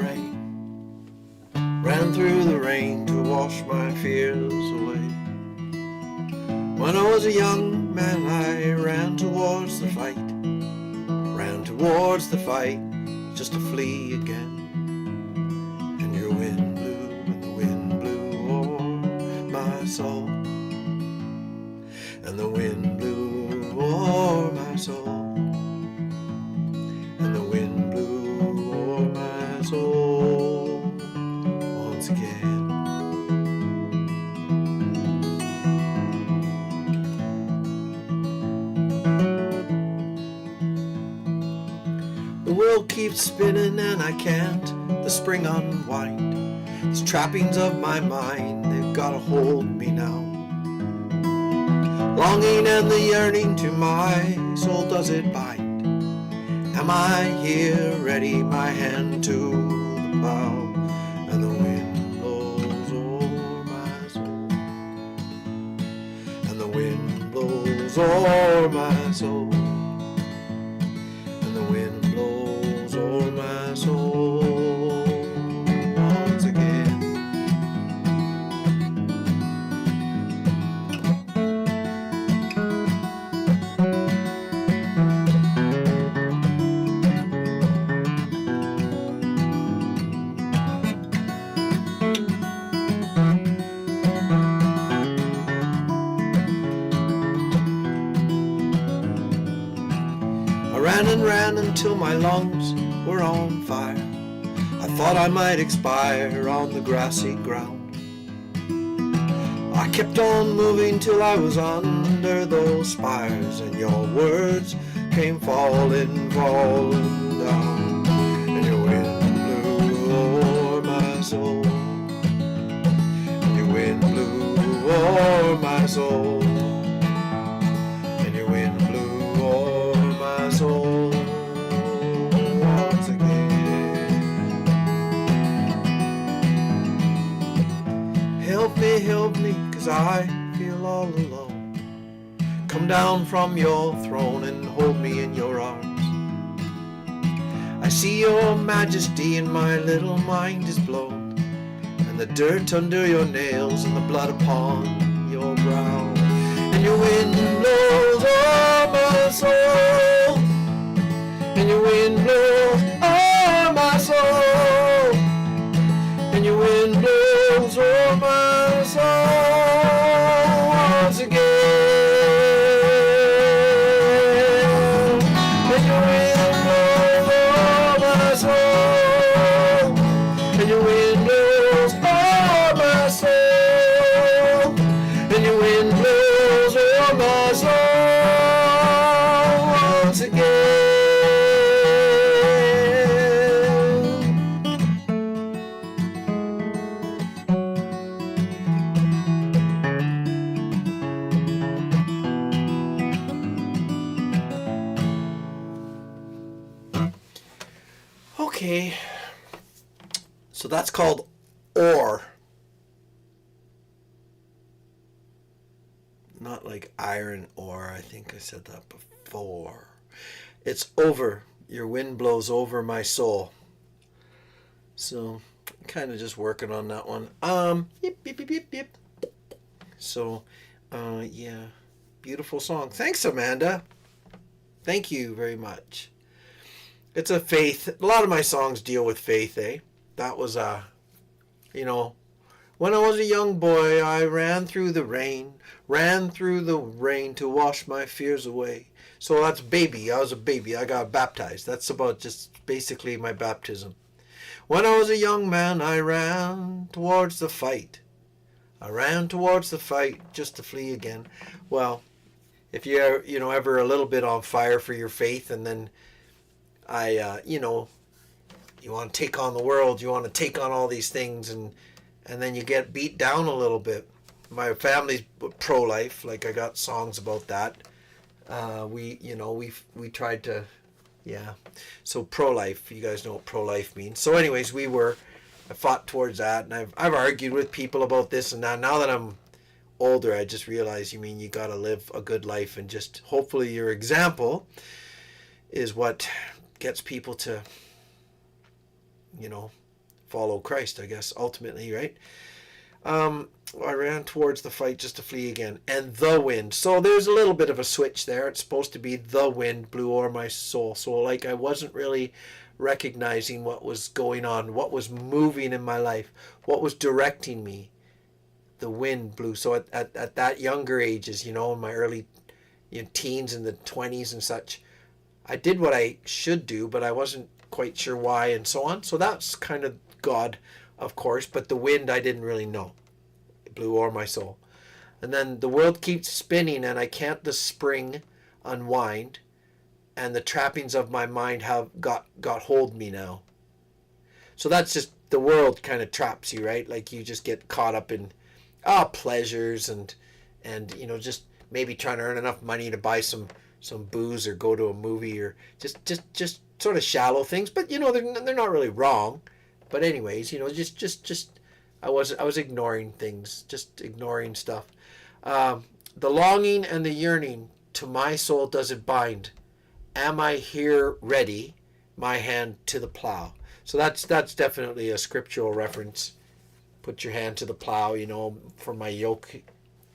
rain to wash my fears away. When I was a young man, I ran towards the fight, just to flee again. keeps spinning and I can't the spring unwind. These trappings of my mind, they've got a hold me now. Longing and the yearning to my soul does it bind. Am I here ready, my hand to the plow, and the wind blows o'er my soul, and the wind blows o'er my soul, and the wind blows o'er my soul once again. Ran until my lungs were on fire. I thought I might expire on the grassy ground. I kept on moving till I was under those spires, and your words came falling down, and your wind blew o'er my soul, and your wind blew o'er my soul, and your wind blew o'er my soul. Help me, 'cause I feel all alone. Come down from your throne and hold me in your arms. I see your majesty and my little mind is blown, and the dirt under your nails and the blood upon your brow. And your wind blows o'er my soul, and your wind blows o'er my soul, and your wind blows o'er my soul once again. And your wind blows o'er my soul, and your wind blows o'er my soul, and your wind blows o'er my soul once again. Okay, so that's called ore. Not like iron ore, I think I said that before. It's over. Your wind blows over my soul. So, kind of just working on that one. Yep, yep, yep, yep, yep. So, yeah, beautiful song. Thanks, Amanda. Thank you very much. It's a faith. A lot of my songs deal with faith, eh? That was, you know, when I was a young boy, I ran through the rain to wash my fears away. So that's baby. I was a baby. I got baptized. That's about just basically my baptism. When I was a young man, I ran towards the fight. I ran towards the fight just to flee again. Well, if you're, ever a little bit on fire for your faith, and then you want to take on the world, you want to take on all these things, and then you get beat down a little bit. My family's pro-life, like I got songs about that. We tried to, yeah. So pro-life, you guys know what pro-life means. So anyways, I fought towards that, and I've argued with people about this and that. Now that I'm older, I just realize, you got to live a good life, and just hopefully your example is what gets people to, follow Christ, I guess, ultimately, right? I ran towards the fight just to flee again. And the wind. So there's a little bit of a switch there. It's supposed to be the wind blew o'er my soul. So like I wasn't really recognizing what was going on, what was moving in my life, what was directing me. The wind blew. So at that younger ages, in my early teens and the 20s and such, I did what I should do, but I wasn't quite sure why and so on. So that's kind of God, of course, but the wind I didn't really know. It blew o'er my soul. And then the world keeps spinning and I can't the spring unwind. and the trappings of my mind have got hold me now. So that's just the world kind of traps you, right? Like you just get caught up in pleasures and just maybe trying to earn enough money to buy some booze or go to a movie or just sort of shallow things, but they're not really wrong. But anyways, just I was ignoring things, just ignoring stuff. The longing and the yearning to my soul does it bind. Am I here ready? My hand to the plow. So that's definitely a scriptural reference. Put your hand to the plow, for my yoke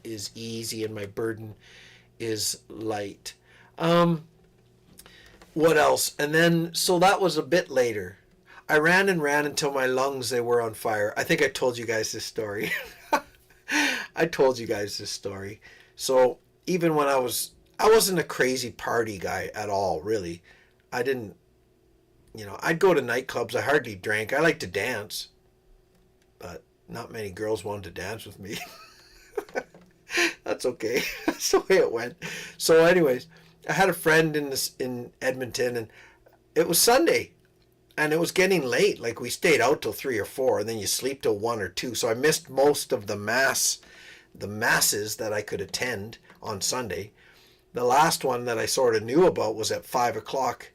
is easy and my burden is light. What else? And then, so that was a bit later. I ran and ran until my lungs, they were on fire. I think I told you guys this story. I told you guys this story. So even when I wasn't a crazy party guy at all, really. I didn't, I'd go to nightclubs. I hardly drank. I like to dance, but not many girls wanted to dance with me. That's okay. That's the way it went. So anyways, I had a friend in Edmonton, and it was Sunday, and it was getting late. Like we stayed out till 3 or 4, and then you sleep till 1 or 2. So I missed most of the masses that I could attend on Sunday. The last one that I sort of knew about was at 5 o'clock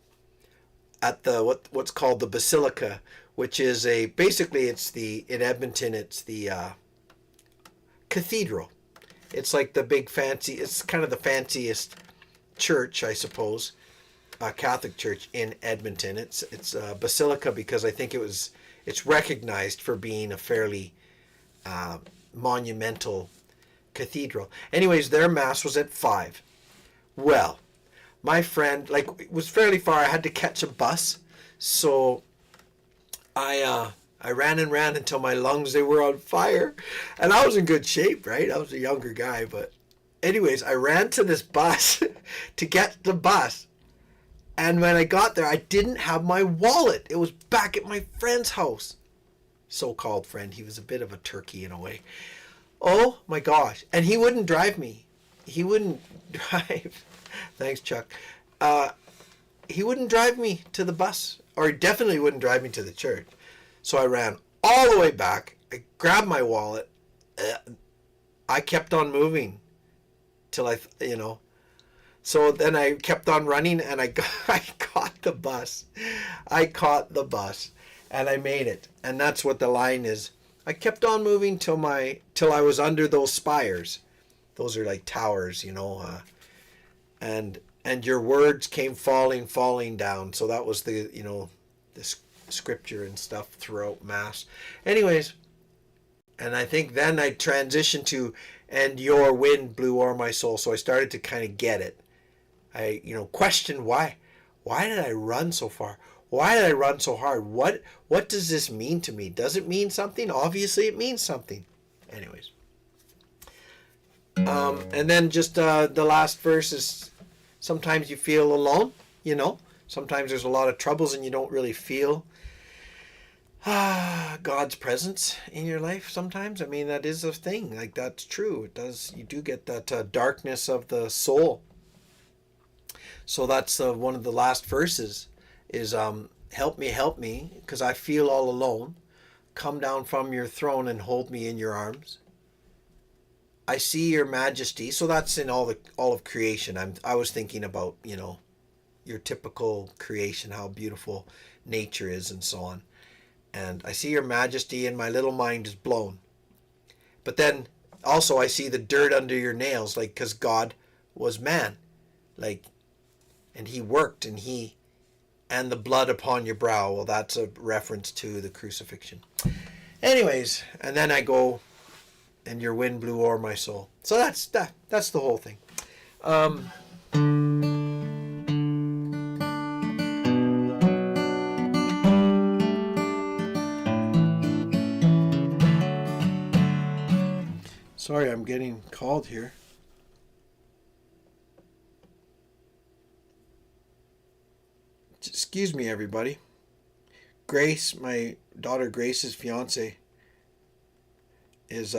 at the what's called the Basilica, which is basically in Edmonton it's the cathedral. It's like the big fancy. It's kind of the fanciest church, I suppose, Catholic church in Edmonton. It's a basilica because I think it's recognized for being a fairly monumental cathedral. Anyways, their mass was at 5. Well, my friend, it was fairly far. I had to catch a bus, so I ran and ran until my lungs, they were on fire. And I was in good shape, right? I was a younger guy. But anyways, I ran to this bus to get the bus. And when I got there, I didn't have my wallet. It was back at my friend's house. So-called friend. He was a bit of a turkey in a way. Oh, my gosh. And he wouldn't drive me. He wouldn't drive. Thanks, Chuck. He wouldn't drive me to the bus. Or he definitely wouldn't drive me to the church. So I ran all the way back. I grabbed my wallet. I kept on moving till So then I kept on running, and I caught the bus. I caught the bus, and I made it. And that's what the line is. I kept on moving till I was under those spires. Those are like towers, and your words came falling down. So that was the scripture and stuff throughout Mass. Anyways, and I think then I transitioned to, and your wind blew o'er my soul. So I started to kind of get it. I, questioned why did I run so far? Why did I run so hard? What does this mean to me? Does it mean something? Obviously it means something. Anyways. And then just the last verse is, sometimes you feel alone, Sometimes there's a lot of troubles and you don't really feel God's presence in your life sometimes. I mean, that is a thing. Like, that's true. It does. You do get that darkness of the soul. So that's one of the last verses is, help me, because I feel all alone. Come down from your throne and hold me in your arms. I see your majesty. So that's in all of creation. I was thinking about, your typical creation, how beautiful nature is and so on. And I see your majesty and my little mind is blown. But then also I see the dirt under your nails, because God was man, and he worked, and the blood upon your brow. Well, that's a reference to the crucifixion. Anyways, and then I go, and your wind blew o'er my soul. So that's the whole thing. Sorry, I'm getting called here. Excuse me, everybody. Grace, my daughter Grace's fiance, is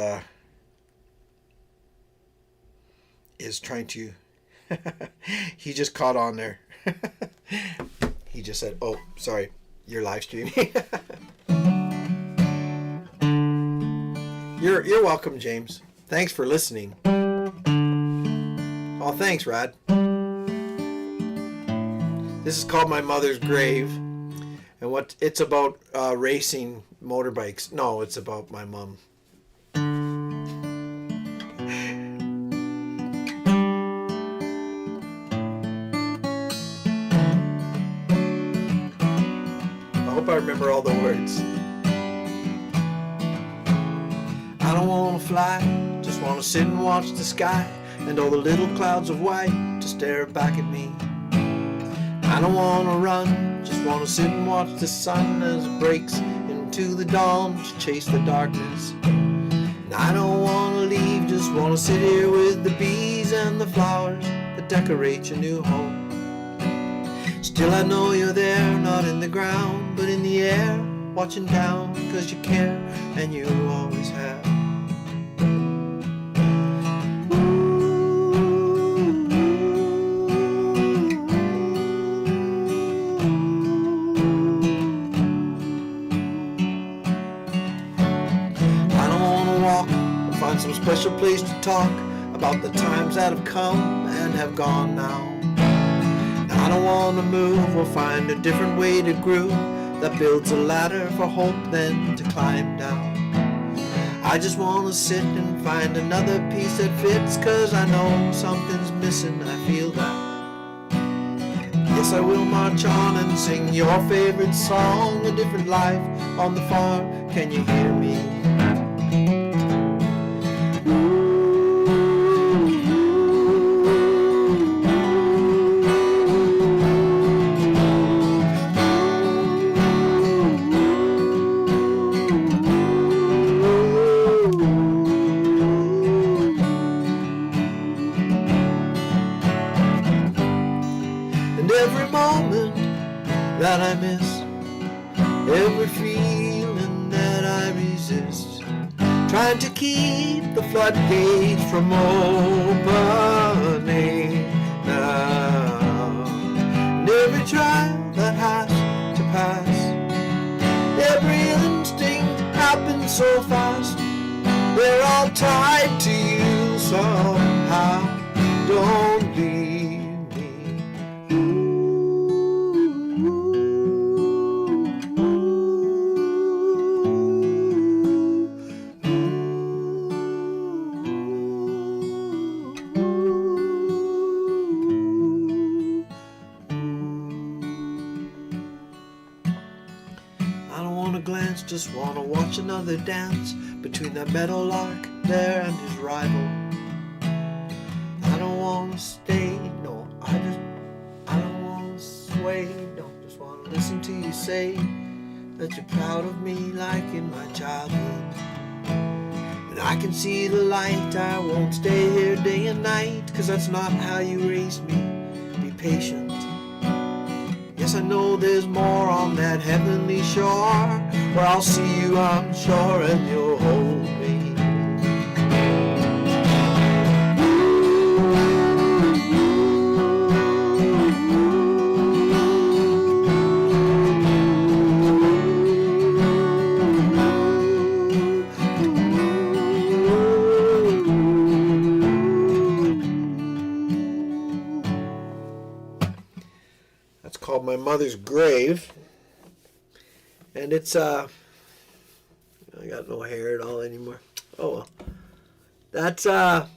trying to He just caught on there. He just said, "Oh, sorry, you're live streaming." You're welcome, James. Thanks for listening. Oh, thanks, Rad. This is called My Mother's Grave, and what it's about racing motorbikes. No, it's about my mom. I hope I remember all the words. I don't want to fly, just want to sit and watch the sky and all the little clouds of white to stare back at me. I don't want to run, just want to sit and watch the sun as it breaks into the dawn to chase the darkness. And I don't want to leave, just want to sit here with the bees and the flowers that decorate your new home. Still I know you're there, not in the ground, but in the air, watching down, 'cause you care, and you always have. Some special place to talk about the times that have come and have gone now. I don't want to move or find a different way to groove that builds a ladder for hope then to climb down. I just want to sit and find another piece that fits, 'cause I know something's missing, I feel that. Yes, I will march on and sing your favorite song, A Different Life on the Farm. Can you hear me? Every moment that I miss, every feeling that I resist, trying to keep the floodgates from opening now. And every trial that has to pass, every instinct happens so fast, they're all tied to you somehow. Don't leave. Just want to watch another dance between that meadowlark there and his rival. I don't want to stay, no, I don't want to sway, no, just want to listen to you say that you're proud of me like in my childhood. And I can see the light, I won't stay here day and night, 'cause that's not how you raised me. Be patient. Yes, I know there's more on that heavenly shore, where I'll see you, I'm sure, and you'll hold me. That's called My Mother's Grave. And it's, I got no hair at all anymore. Oh well. That's a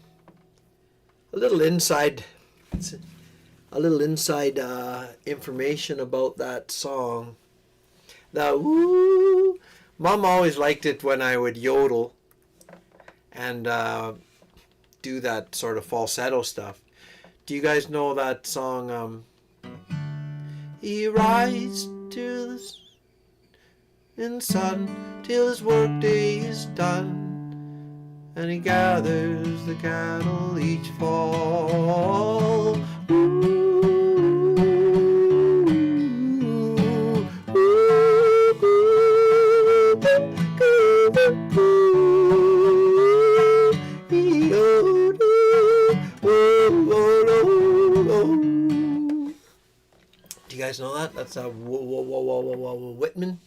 little inside information about that song. The woo. Mom always liked it when I would yodel and do that sort of falsetto stuff. Do you guys know that song? He rides to the in the sun till his workday is done, and he gathers the cattle each fall. Ooh, ooh, ooh, ooh, ooh, ooh, ooh, ooh, ooh, ooh, ooh, ooh, ooh. that. That's a Whitman.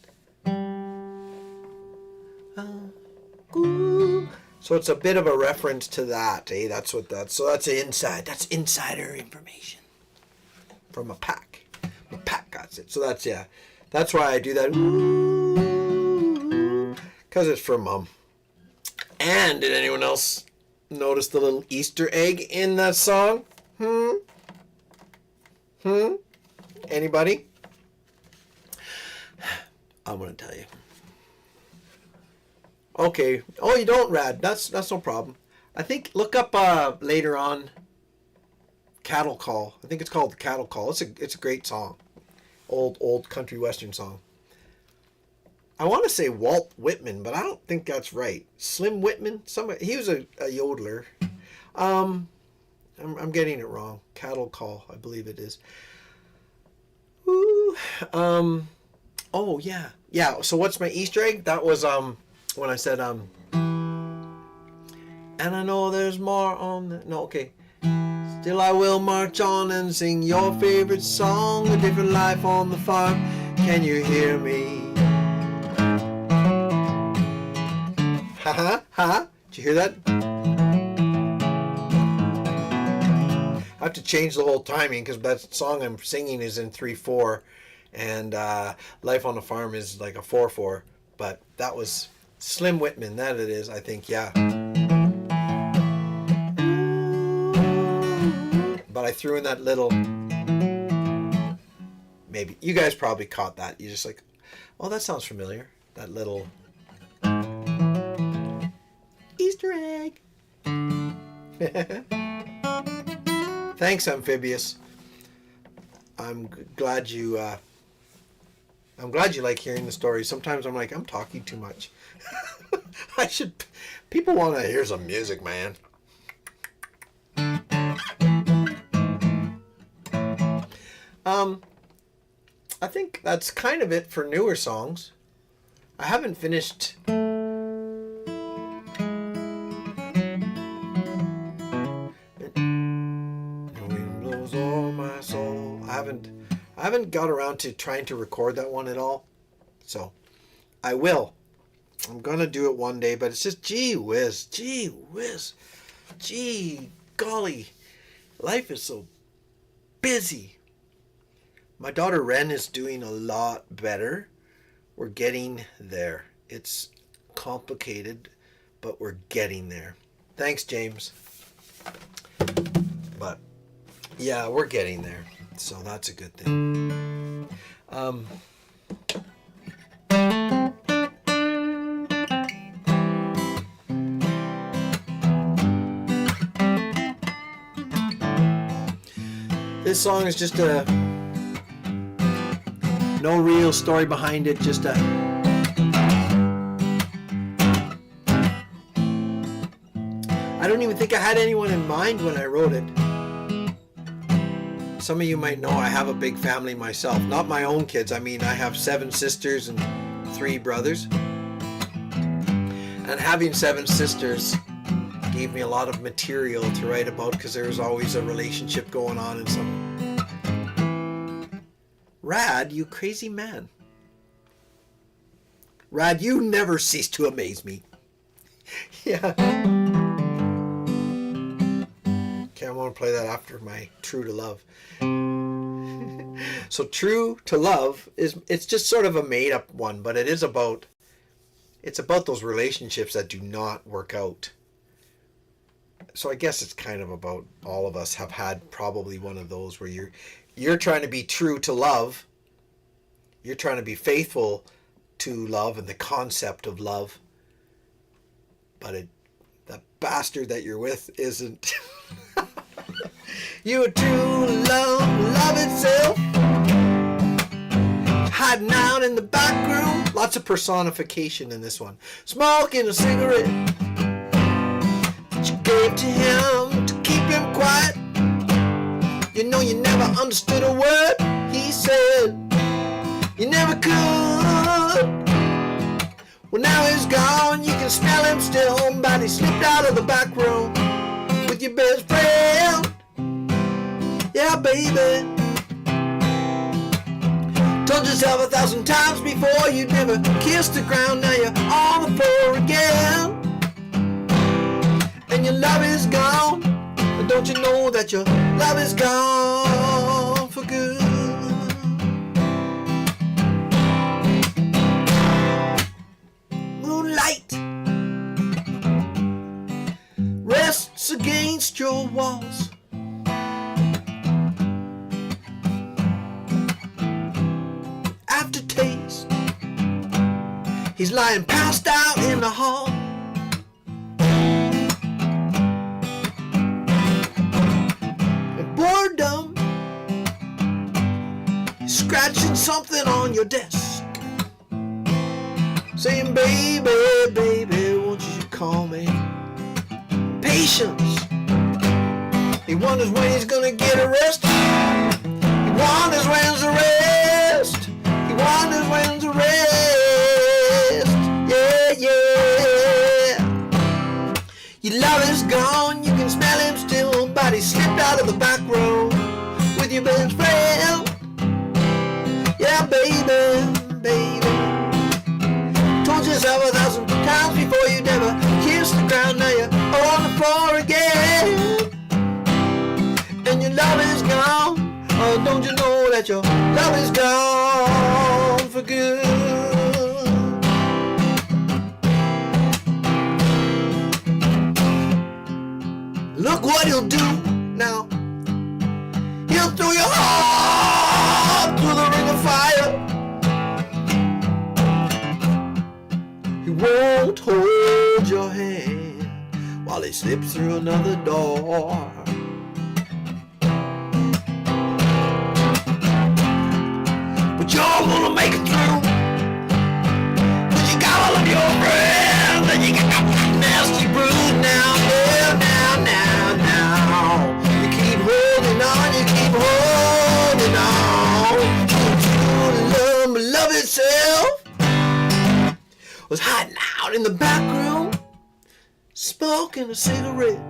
So it's a bit of a reference to that, eh? That's what that's. So that's inside. That's insider information from a pack. My pack got it. So that's, yeah. That's why I do that. Because it's for Mom. And did anyone else notice the little Easter egg in that song? Anybody? I'm going to tell you. Okay. Oh, you don't, Rad. That's no problem. I think, look up later on Cattle Call. I think it's called Cattle Call. It's a great song. Old country western song. I want to say Walt Whitman, but I don't think that's right. Slim Whitman? He was a yodeler. I'm getting it wrong. Cattle Call, I believe it is. Woo. Oh, yeah. Yeah, so what's my Easter egg? That was when I said, and I know there's more on the... No, okay. Still I will march on and sing your favorite song, A Different Life on the Farm. Can you hear me? Ha. Did you hear that? I have to change the whole timing because that song I'm singing is in 3/4, and Life on the Farm is like a 4/4. But that was Slim Whitman. That it is, I think. Yeah. But I threw in that little. Maybe you guys probably caught that. You're just like, oh, that sounds familiar. That little. Easter egg. Thanks, Amphibious. I'm glad you like hearing the story. Sometimes I'm like, I'm talking too much. People want to hear some music, man. I think that's kind of it for newer songs. I haven't finished. I haven't got around to trying to record that one at all. So I will. I'm gonna do it one day, but it's just gee whiz, gee golly, life is so busy. My daughter Ren is doing a lot better. We're getting there. It's complicated, but we're getting there. Thanks, James. But yeah, we're getting there. So that's a good thing. This song is just no real story behind it, just I don't even think I had anyone in mind when I wrote it. Some of you might know I have a big family myself. Not my own kids. I mean, I have 7 sisters and 3 brothers. And having 7 sisters gave me a lot of material to write about because there was always a relationship going on and some... Rad, you crazy man. Rad, you never cease to amaze me. Yeah. Okay, I want to play that after my True to Love. So True to Love it's just sort of a made up one, but it's about those relationships that do not work out. So I guess it's kind of about all of us have had probably one of those where you're trying to be true to love. You're trying to be faithful to love and the concept of love. But the bastard that you're with isn't. You are true love itself. Hiding out in the back room. Lots of personification in this one. Smoking a cigarette that you gave to him to keep him quiet. You know you never understood a word he said. You never could. Well, now he's gone. You can smell him still, but he slipped out of the back room with your best friend. Yeah, baby. Told yourself 1,000 times before you never kissed the ground. Now you're on the floor again, and your love is gone. But don't you know that your love is gone for good? Moonlight rests against your walls. Aftertaste, he's lying passed out in the hall. And boredom, he's scratching something on your desk, saying, baby, baby, won't you call me? Patience, he wonders when he's gonna get arrested. He wonders when's the rest. He wonders when's the rest. Yeah, yeah. Your love is gone, you can smell him still, but he slipped out of the back room with your best friend. Yeah, baby, baby. Told yourself 1,000 times before you never kissed the ground. Now you're on the floor again, and your love is gone. Oh, don't you know that your love is gone for good? Look what he'll do now. He'll throw your heart through the ring of fire. He won't hold your hand while he slips through another door. But you're gonna make it through, 'cause you got all of your friends, and you got that nasty bruise now. Yeah, now. You keep holding on, you keep holding on. True love itself was hiding out in the back room, smoking a cigarette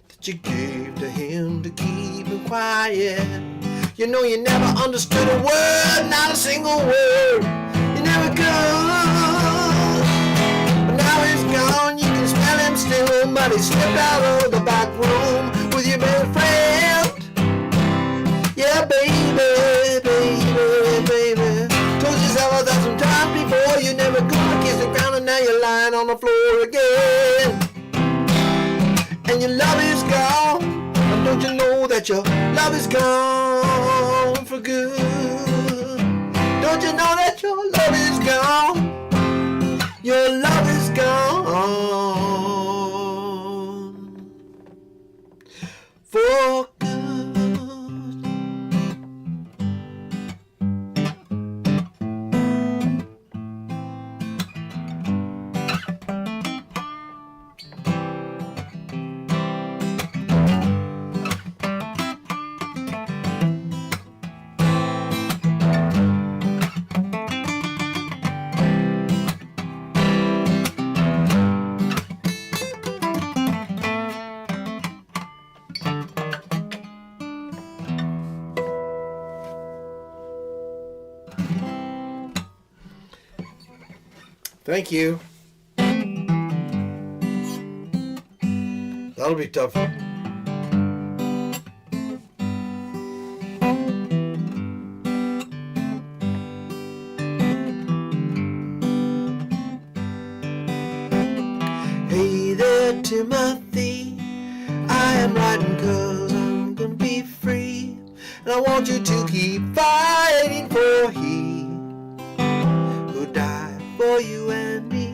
that you gave to him to keep him quiet. You know you never understood a word, not a single word. You never could. But now he's gone, you can smell him still, but he slipped out of the back room with your best friend. Yeah, baby, baby, baby. Told yourself 1,000 times before you never could kiss the ground, and now you're lying on the floor again, and your love is gone. And don't you know that your love is gone for good? Don't you know that your love is gone? Your love is gone for good. Thank you. That'll be tough. Hey there, Timothy, I am writing 'cause I'm gonna be free, and I want you to keep fighting for he who died for you and me.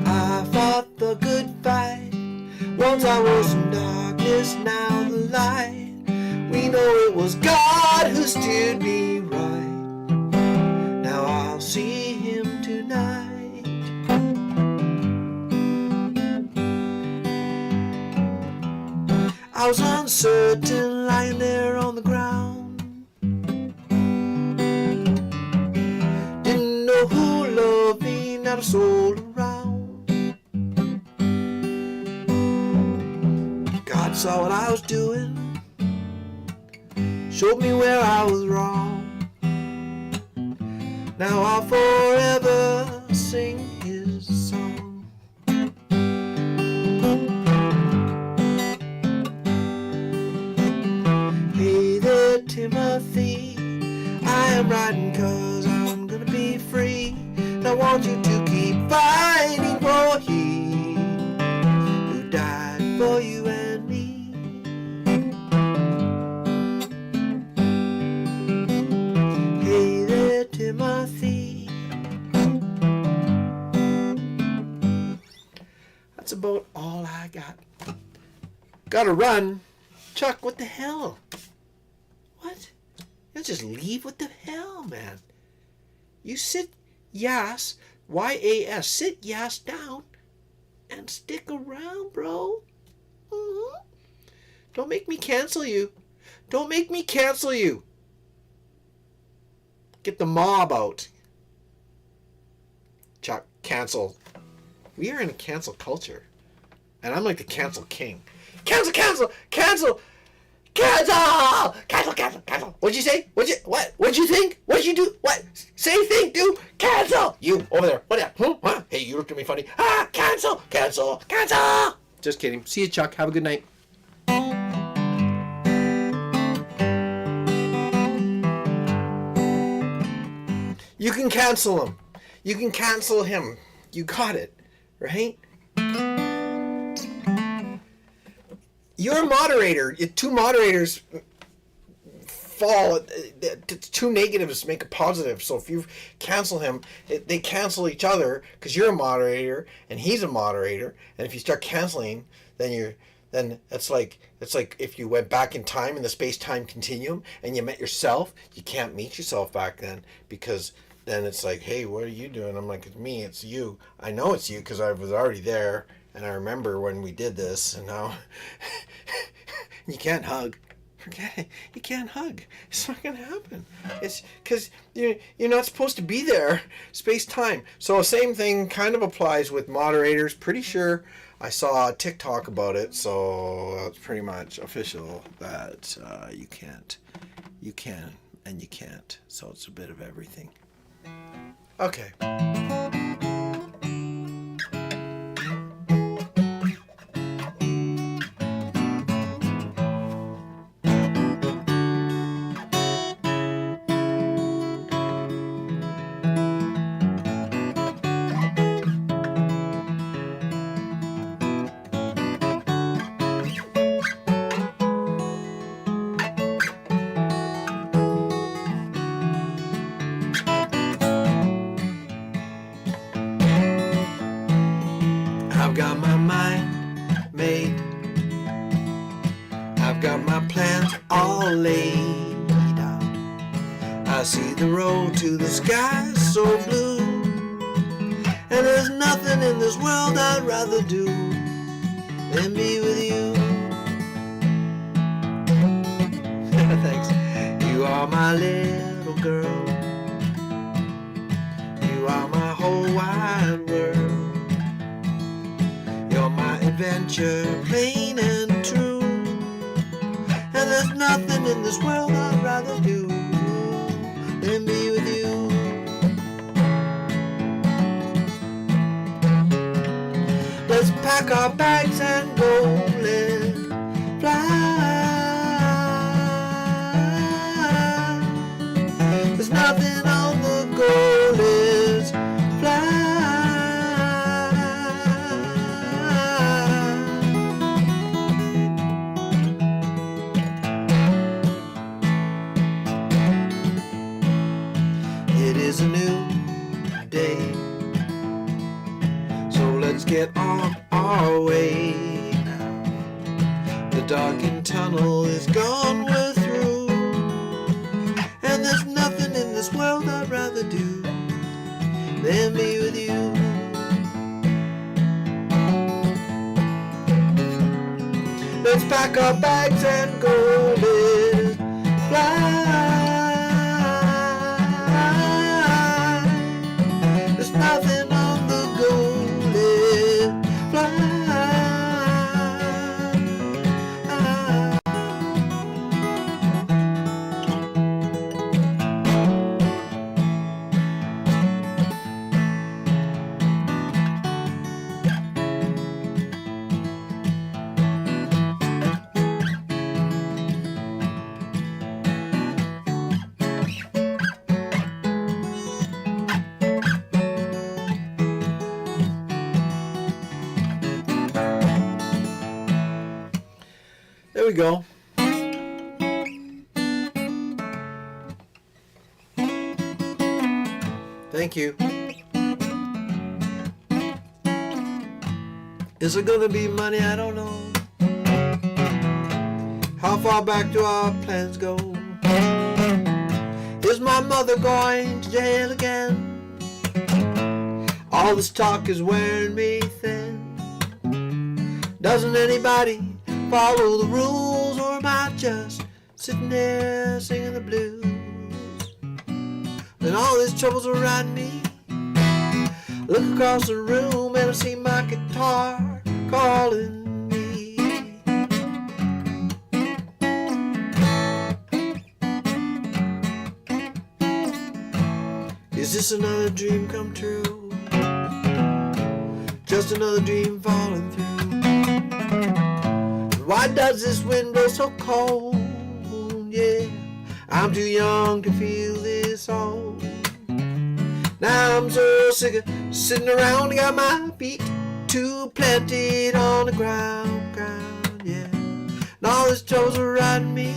I fought the good fight. Once I was in darkness, now the light. We know it was God who steered me right. Now I'll see him tonight. I was uncertain, lying there on the ground. Didn't know who loved me, not a soul around. God saw what I was doing, showed me where I was wrong. Now I'll forever sing his song. Hey there, Timothy, I am writing 'cause I'm gonna be free. And I want you to keep fighting for he who died for you and me. Hey there, Timothy. That's about all I got. Gotta run. Chuck, what the hell? What? You just leave? What the hell, man? You sit yas, Y-A-S, sit yas down and stick around, bro. Mm-hmm. Don't make me cancel you. Don't make me cancel you. Get the mob out. Chuck, cancel. We are in a cancel culture. And I'm like the cancel king. Cancel, cancel, cancel, cancel, cancel, cancel, cancel. What'd you say? What'd you think? What'd you do? What? Say, think, do, cancel. You, over there. What? Huh? Hey, you looked at me funny. Ah, cancel, cancel, cancel. Just kidding. See you, Chuck. Have a good night. You can cancel him. You can cancel him. You got it, right? You're a moderator. Two moderators fall. Two negatives make a positive. So if you cancel him, they cancel each other because you're a moderator and he's a moderator. And if you start canceling, then it's like if you went back in time in the space-time continuum and you met yourself. You can't meet yourself back then because then it's like, hey, what are you doing? I'm like, it's me, it's you. I know it's you because I was already there, and I remember when we did this, and now you can't hug. Forget it. You can't hug. It's not going to happen. It's because you're not supposed to be there. Space-time. So same thing kind of applies with moderators. Pretty sure I saw a TikTok about it, so it's pretty much official that you can, and you can't. So it's a bit of everything. Okay. I've got my mind made. I've got my plans all laid out. I see the road to the sky so blue, and there's nothing in this world I'd rather do than be with you. Thanks. You are my little girl. You are my whole wide world. You're my adventure, plain and true. And there's nothing in this world I'd rather do than be with you. Let's pack our bags and go, let's fly. There's nothing on the go, let's fly. It is a new day, so let's get on our way now. The darkened tunnel is gone, we're through, and there's nothing in this world I'd rather do than be with you. Let's pack our bags and go, let's fly. There's nothing on the go, let's fly. There we go. Thank you. Is it gonna be money? I don't know. How far back do our plans go? Is my mother going to jail again? All this talk is wearing me thin. Doesn't anybody follow the rules, or am I just sitting there singing the blues? And all these troubles around me. Look across the room and I see my guitar calling me. Is this another dream come true? Just another dream falling through. Why does this wind blow so cold? Yeah, I'm too young to feel this old. Now I'm so sick of sitting around. I got my feet too planted on the ground, yeah. And all this trouble's around me.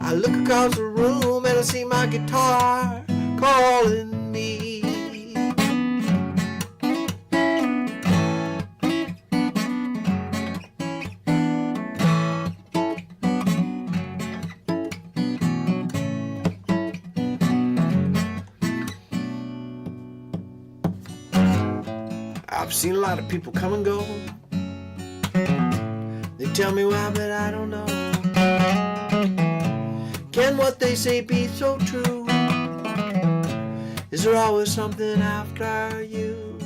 I look across the room and I see my guitar calling me. I've seen a lot of people come and go. They tell me why, but I don't know. Can what they say be so true? Is there always something after you?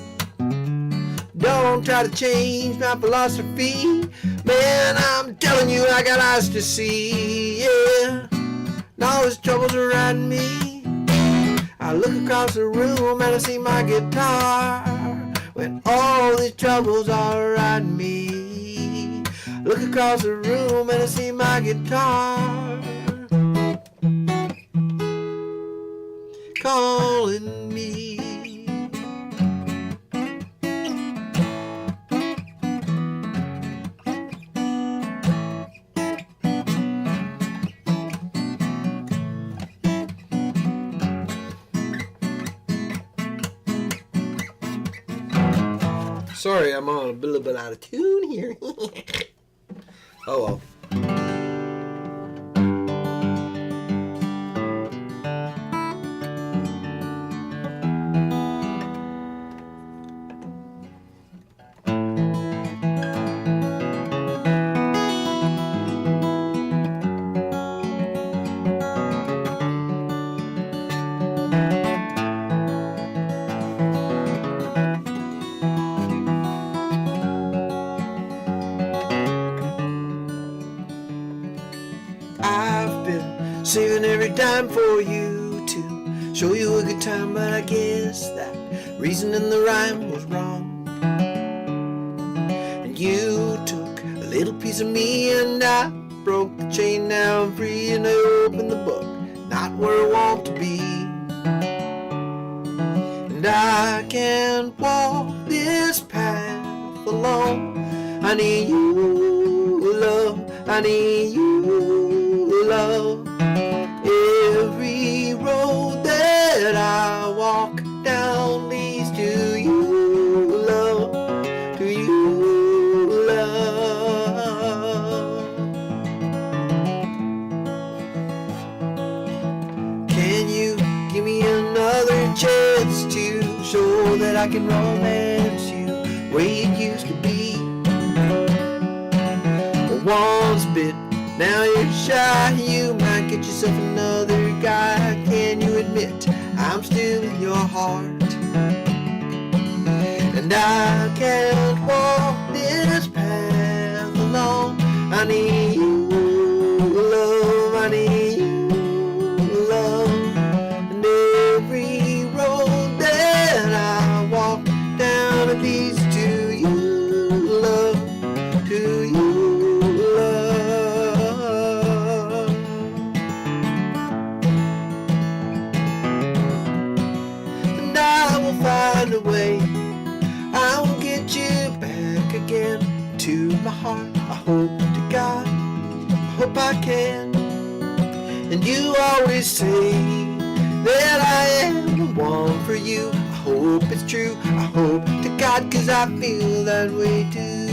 Don't try to change my philosophy. Man, I'm telling you, I got eyes to see, yeah. And all this trouble's around me. I look across the room and I see my guitar. When all these troubles are around me, look across the room and I see my guitar calling me. Sorry, I'm on a little bit out of tune here. Oh well. I've been saving every dime for you to show you a good time, but I guess that reason in the rhyme was wrong. And you took a little piece of me and I broke the chain. Now I'm free and I open the book, not where I want to be. And I can't walk this path alone. I need you, love, I need you, love. Every road that I walk down leads to you, love, to you, love. Can you give me another chance to show that I can romance you the way it used to be? Once bit, now you're shy. You might get yourself another guy. Can you admit I'm still in your heart? And I can't walk this path alone. I need you, love, I need you, love. And every road that I walk down, it leads to you, love, to you. Find a way, I will get you back again to my heart. I hope to God hope I can. And you always say that I am the one for you. I hope it's true, I hope to God, 'cause I feel that way too.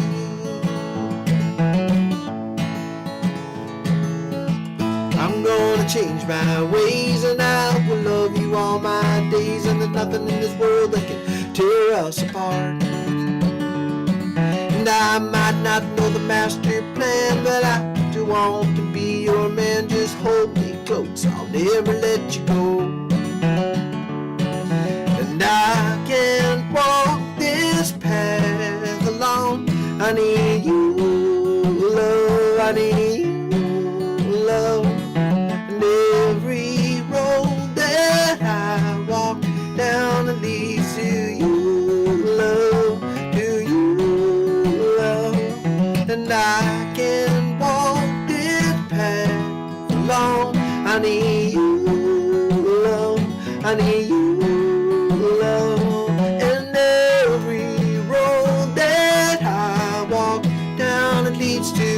I'm gonna change my ways, and I will love you all my days, and there's nothing in this world that can tear us apart. And I might not know the master plan, but I do want to be your man. Just hold me close, I'll never let you go. And I can't walk this path alone. I need you, love, I need you, love. And every road that I walk down it leads to you, love, to you, love. And I can't walk this path alone. I need you, love, I need you, love. And every road that I walk down it leads to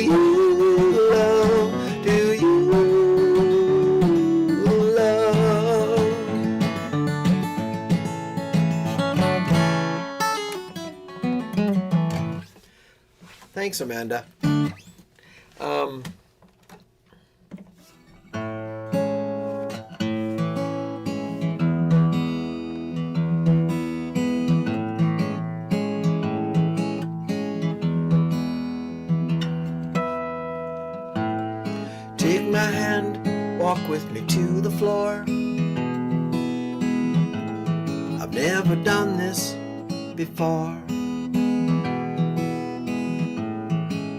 you, love, to you, love. Thanks, Amanda. Take my hand, walk with me to the floor. I've never done this before.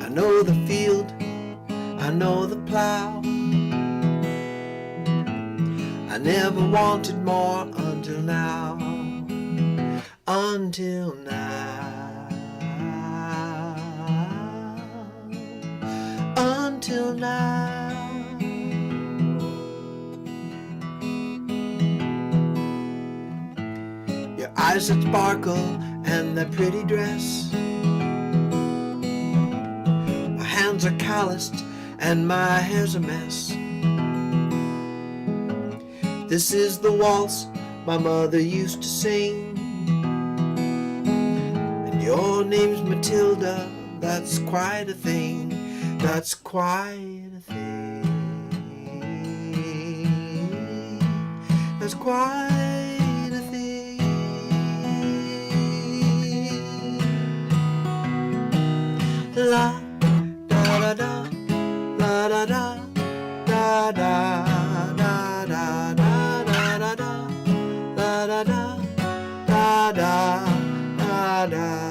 I know the field, I know the plow. I never wanted more until now. Until now. Until now. Your eyes that sparkle and that pretty dress. My hands are calloused and my hair's a mess. This is the waltz my mother used to sing. And your name's Matilda, that's quite a thing. That's quite a thing. That's quite a thing. La da da da, la da da, da da da da da da da da, la da da, da da da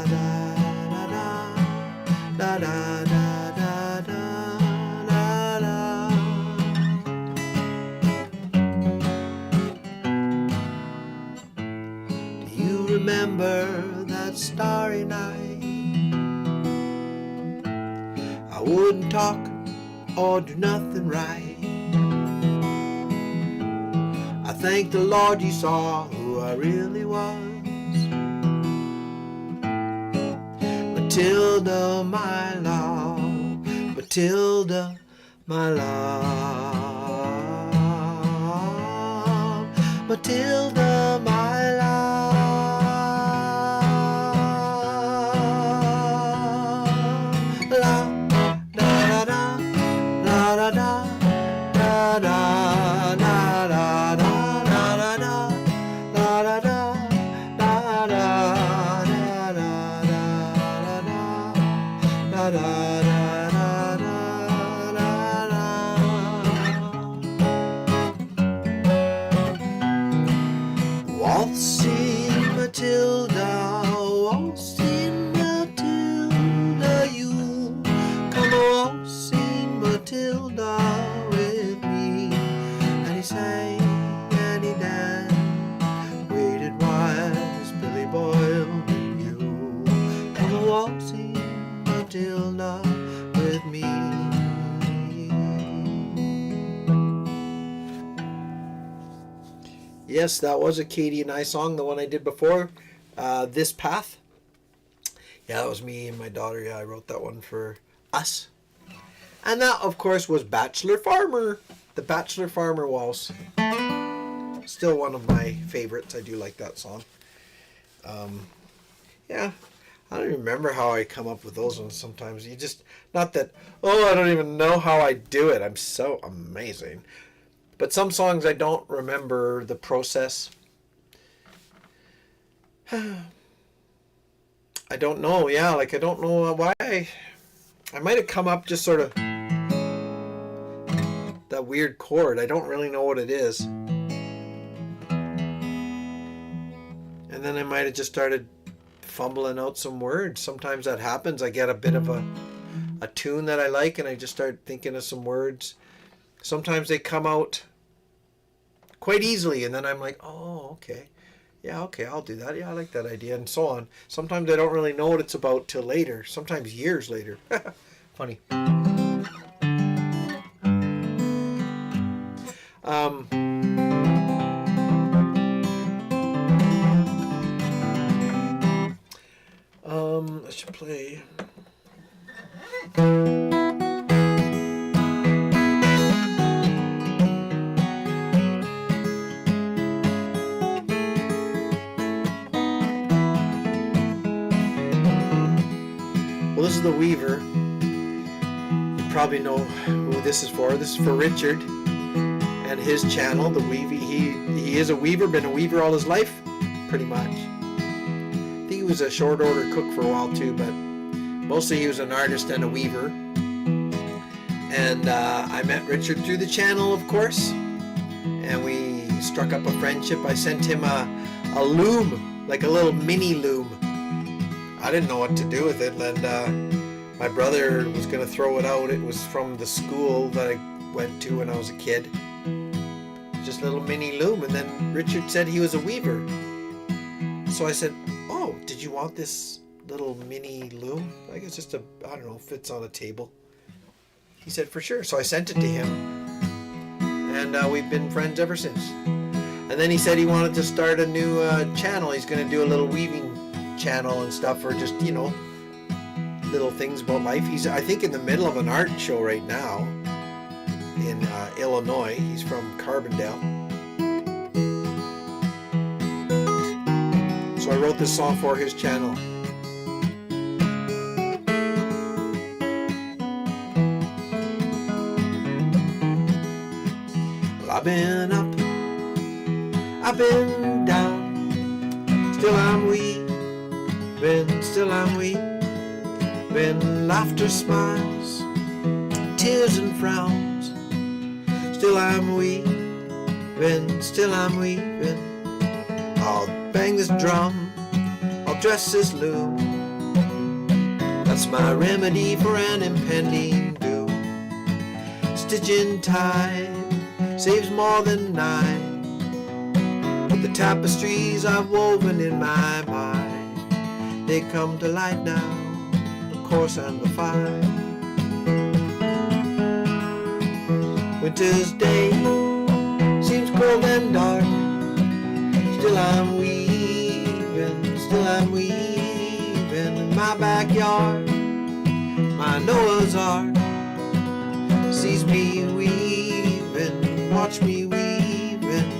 da da da da da. Remember that starry night? I wouldn't talk or do nothing right. I thank the Lord you saw who I really was. Matilda, my love, Matilda, my love, Matilda, my love. Waltzing Matilda, waltzing Matilda, you come waltzing Matilda with me. And he sang and he danced, waited while his Billy boiled you. Come waltzing Matilda with me. Yes, that was a Katie and I song, the one I did before, This Path. Yeah, that was me and my daughter. Yeah, I wrote that one for us. And that, of course, was Bachelor Farmer. The Bachelor Farmer Waltz. Still one of my favorites. I do like that song. Yeah. I don't even remember how I come up with those ones sometimes. You just, not that, I don't even know how I do it. I'm so amazing. But some songs I don't remember the process. I don't know. Yeah, like I don't know why. I might have come up just sort of that weird chord. I don't really know what it is. And then I might have just started fumbling out some words. Sometimes that happens. I get a bit of a tune that I like and I just start thinking of some words. Sometimes they come out quite easily and then I'm like, oh, okay. Yeah, okay, I'll do that. Yeah, I like that idea, and so on. Sometimes I don't really know what it's about till later. Sometimes years later. Funny. I should play. Well, this is the Weaver. You probably know who this is for. This is for Richard and his channel, the Weavy. He is a weaver, been a weaver all his life, pretty much. I think he was a short order cook for a while too, but mostly he was an artist and a weaver. And I met Richard through the channel, of course, and we struck up a friendship. I sent him a loom, like a little mini loom. I didn't know what to do with it, and my brother was going to throw it out. It was from the school that I went to when I was a kid. Just a little mini loom, and then Richard said he was a weaver. So I said, oh, did you want this little mini loom? Like it's just I don't know, fits on a table. He said, for sure. So I sent it to him, and we've been friends ever since. And then he said he wanted to start a new channel. He's going to do a little weaving channel and stuff, or just, you know, little things about life. He's, I think, in the middle of an art show right now in Illinois. He's from Carbondale. So I wrote this song for his channel. Well, I've been up, I've been down, still I'm weaving, still I'm weaving, laughter, smiles, tears and frowns, still I'm weaving, still I'm weaving. I'll bang this drum, I'll dress this loom, that's my remedy for an impending doom. Stitching time saves more than nine, but the tapestries I've woven in my mind, they come to light now, the coarse and the fine. Winter's day seems cold and dark, still I'm weaving, still I'm weaving in my backyard. My Noah's Ark sees me weaving, watch me weaving,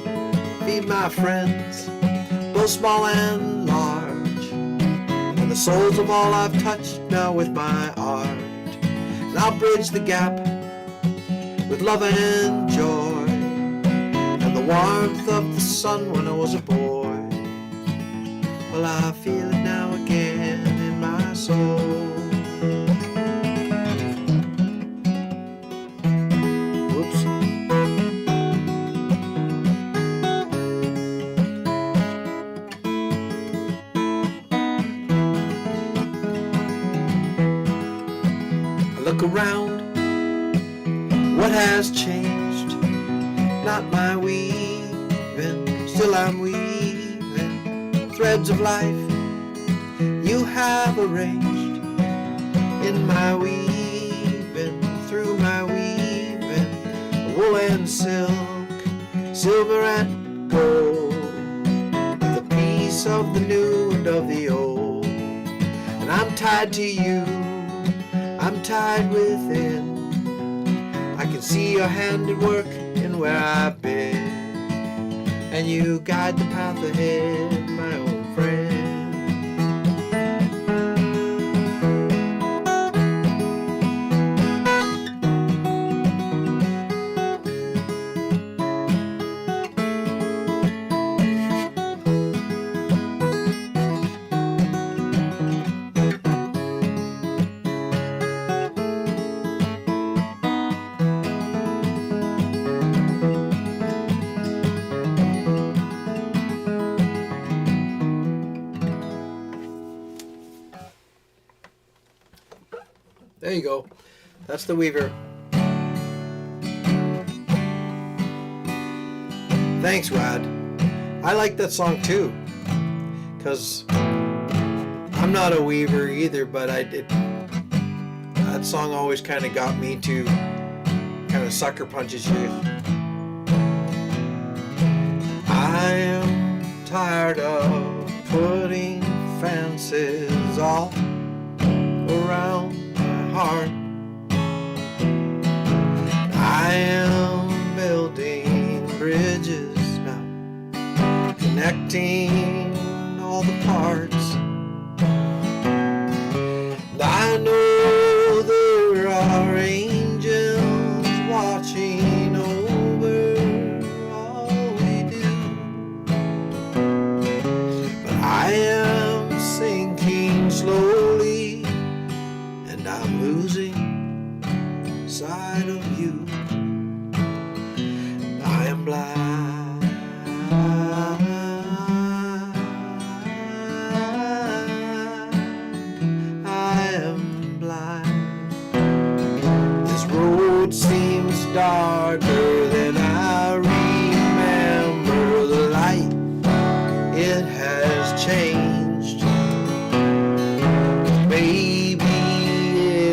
feed my friends, both small and large, and the souls of all I've touched now with my art. And I'll bridge the gap with love and joy, and the warmth of the sun when I was a boy. Well, I feel it now again in my soul. Whoops. I look around, what has changed? Not my weaving, still I'm weaving. Threads of life you have arranged in my weaving, through my weaving. Wool and silk, silver and gold, with a piece of the new and of the old. And I'm tied to you, I'm tied within, see your hand at work in where I've been, and you guide the path ahead, my old friend. There you go. That's the Weaver. Thanks, Rad. I like that song too, because I'm not a Weaver either, but that song always kind of got me to kind of sucker punches you. I am tired of putting fences all around heart. I am building bridges now, connecting all the parts. And I know there are angels watching over all we do, but I am sinking slowly, and I'm losing sight of you. I am blind. I am blind. This road seems darker than I remember. The light, it has changed. Maybe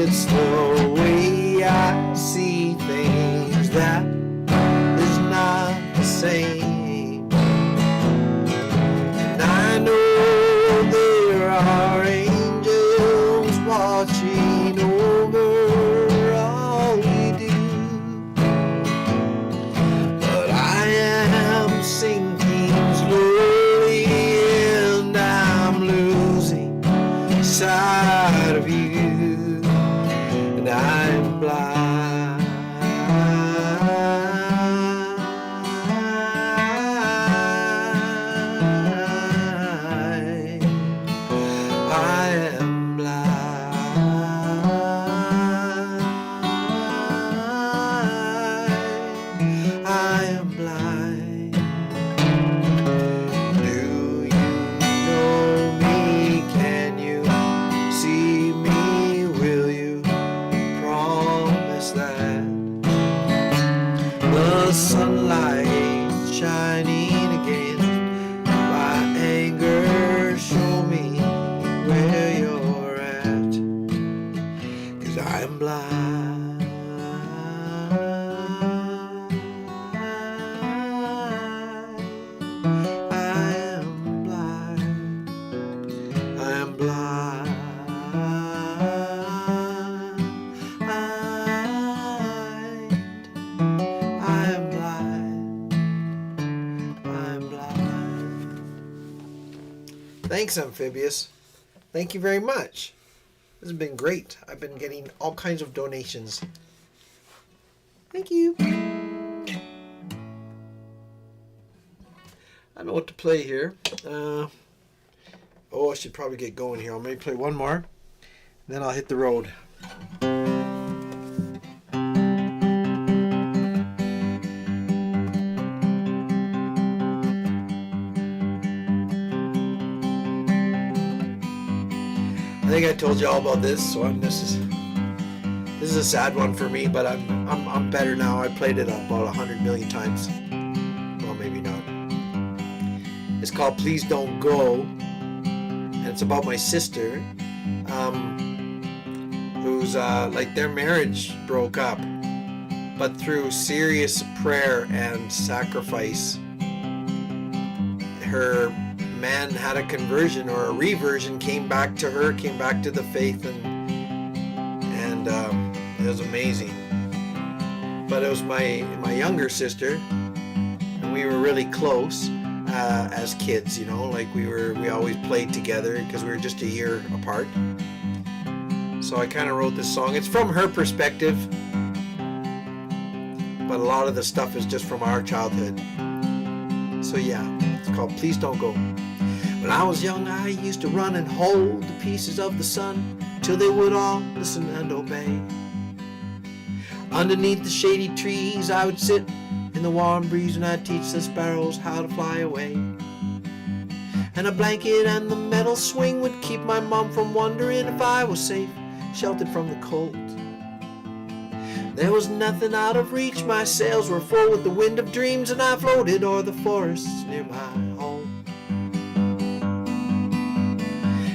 it's the way I see things that is not the same. And I know there are angels watching over all we do, but I am sinking slowly, and I'm losing sight of you, and I'm blind. I am blind. I am blind. Do you know me? Can you see me? Will you promise that the sunlight shining against my anger, show me where you're at, 'cause I am blind. I am blind. I am blind. I am blind. I am blind. Thanks, Amphibious. Thank you very much. This has been great. I've been getting all kinds of donations. Thank you. I don't know what to play here. I should probably get going here. I'll maybe play one more, then I'll hit the road. I think I told you all about this, so this is a sad one for me, but I'm better now. I played it about 100 million times. Well, maybe not. It's called Please Don't Go, and it's about my sister, who's like their marriage broke up, but through serious prayer and sacrifice, her man had a conversion or a reversion, came back to her, came back to the faith, and it was amazing. but it was my younger sister, and we were really close as kids, you know, like we always played together because we were just a year apart. So I kind of wrote this song. It's from her perspective, but a lot of the stuff is just from our childhood. So yeah, it's called Please Don't Go. When I was young, I used to run and hold the pieces of the sun till they would all listen and obey. Underneath the shady trees, I would sit in the warm breeze and I'd teach the sparrows how to fly away. And a blanket and the metal swing would keep my mom from wondering if I was safe, sheltered from the cold. There was nothing out of reach, my sails were full with the wind of dreams, and I floated o'er the forests near my home.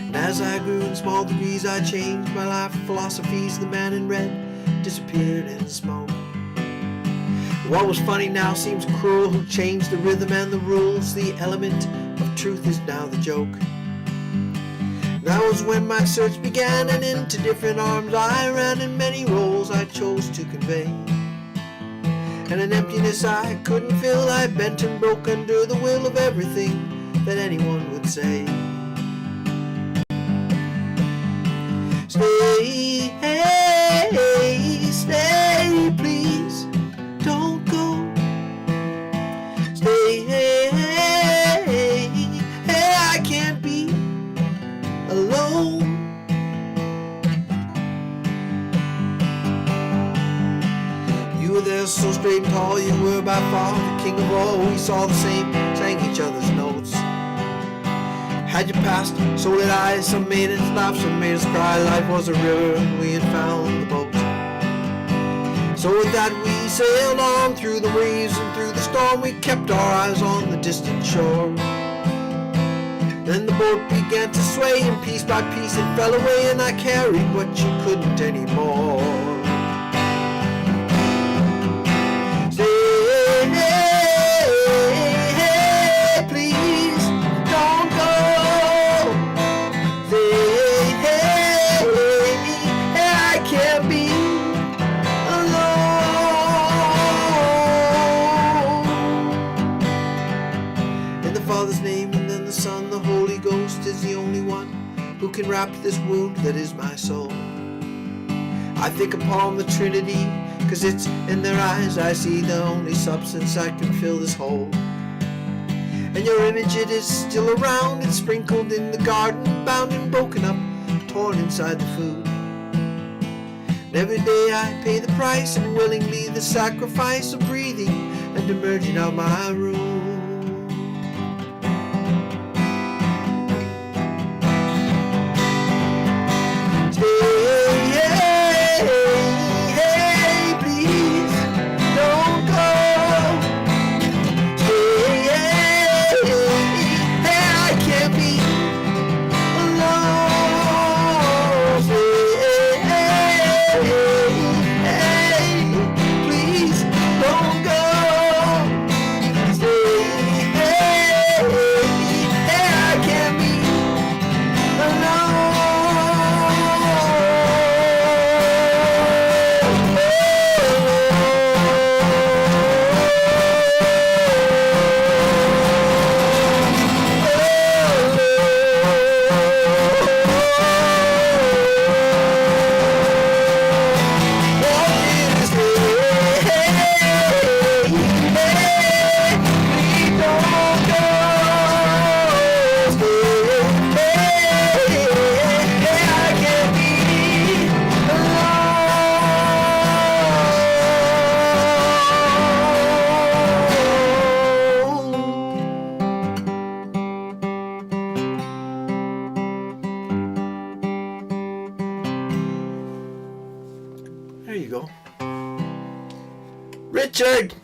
And as I grew in small degrees, I changed my life philosophies. The man in red disappeared in smoke. What was funny now seems cruel. Who changed the rhythm and the rules? The element of truth is now the joke. That was when my search began, and into different arms I ran. In many roles I chose to convey, and an emptiness I couldn't fill. I bent and broke under the will of everything that anyone would say. Stay, hey, stay, please, don't go. Stay, hey, I can't be alone. You were there so straight and tall, you were by far the king of all. We saw the same, sang each other's notes. Had you passed, so did I. Some made us laugh, some made us cry. Life was a river and we had found the boat. So with that we sailed on through the waves and through the storm. We kept our eyes on the distant shore. Then the boat began to sway, and piece by piece it fell away, and I carried what you couldn't anymore. Stay, hey, please, don't go. Stay, hey, I can't be alone. In the Father's name, and then the Son, the Holy Ghost is the only one who can wrap this wound that is my soul. I think upon the Trinity, 'cause it's in their eyes I see the only substance that can fill this hole. And your image, it is still around. It's sprinkled in the garden, bound and broken up, torn inside the food. And every day I pay the price, and willingly the sacrifice of breathing and emerging out my room. There you go. Richard!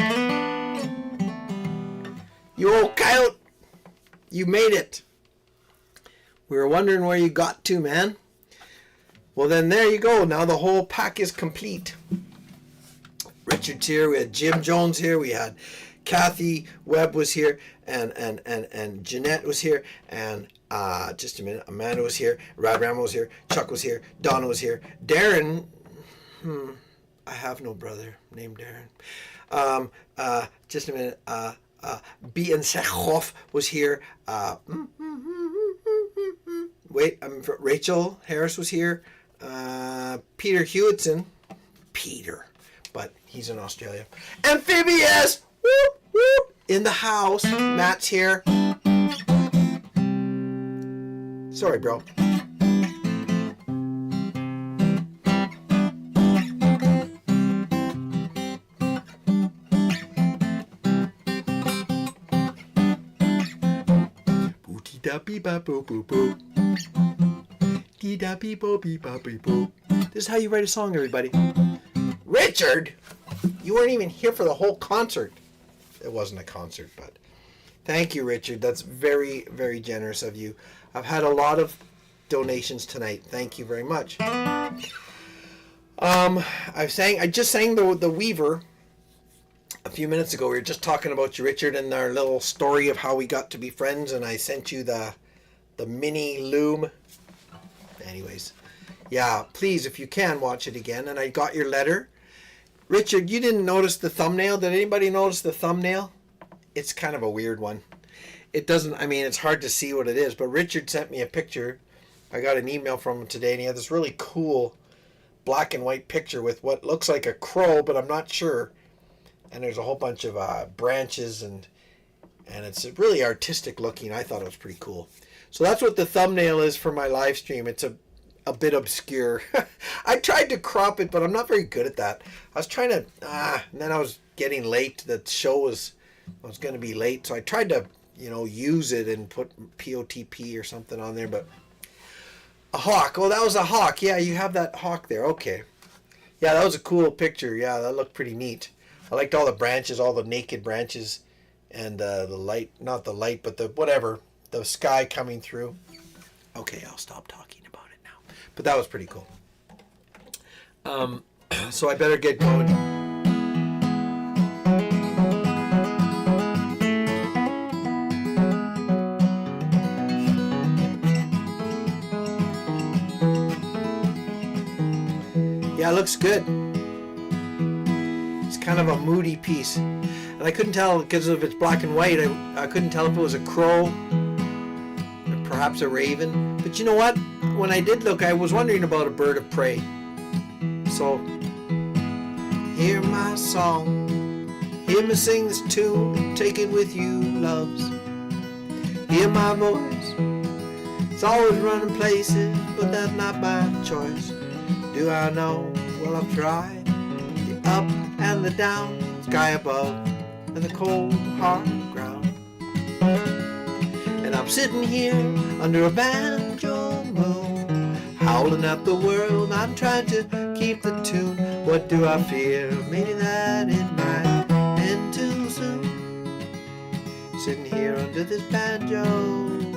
You old coyote! You made it! We were wondering where you got to, man. Well then, there you go. Now the whole pack is complete. Richard's here. We had Jim Jones here. We had Kathy Webb was here. And Jeanette was here. And just a minute. Amanda was here. Rad Rambo was here. Chuck was here. Donna was here. Darren... I have no brother named Darren. Just a minute. Biensechoff was here. Rachel Harris was here. Peter Hewitson. Peter. But he's in Australia. Amphibious! Whoop, whoop, in the house. Matt's here. Sorry, bro. This is how you write a song, everybody. Richard, you weren't even here for the whole concert. It wasn't a concert, but thank you, Richard. That's very, very generous of you. I've had a lot of donations tonight. Thank you very much. I just sang the Weaver a few minutes ago. We were just talking about you, Richard, and our little story of how we got to be friends, and I sent you the mini loom. Anyways, yeah, please, if you can, watch it again. And I got your letter. Richard, you didn't notice the thumbnail. Did anybody notice the thumbnail? It's kind of a weird one. It doesn't, I mean, it's hard to see what it is, but Richard sent me a picture. I got an email from him today, and he had this really cool black and white picture with what looks like a crow, but I'm not sure. And there's a whole bunch of branches, and it's really artistic looking. I thought it was pretty cool. So that's what the thumbnail is for my live stream. It's a bit obscure. I tried to crop it, but I'm not very good at that. I was trying to, and then I was getting late. The show I was going to be late, so I tried to, use it and put POTP or something on there, but a hawk. Oh, that was a hawk. Yeah, you have that hawk there. Okay. Yeah, that was a cool picture. Yeah, that looked pretty neat. I liked all the branches, all the naked branches, and the light, not the light, but the sky coming through. Okay, I'll stop talking about it now. But that was pretty cool. So I better get going. Yeah, it looks good. It's kind of a moody piece. And I couldn't tell, because if it's black and white, I couldn't tell if it was a crow or perhaps a raven. But you know what? When I did look, I was wondering about a bird of prey. So, hear my song, hear me sing this tune, take it with you, loves. Hear my voice, it's always running places, but that's not my choice. Do I know? Well, I've tried the up and the down, sky above and the cold hard ground. And I'm sitting here under a banjo moon, howling at the world. I'm trying to keep the tune. What do I fear? Maybe that it might end too soon. Sitting here under this banjo moon.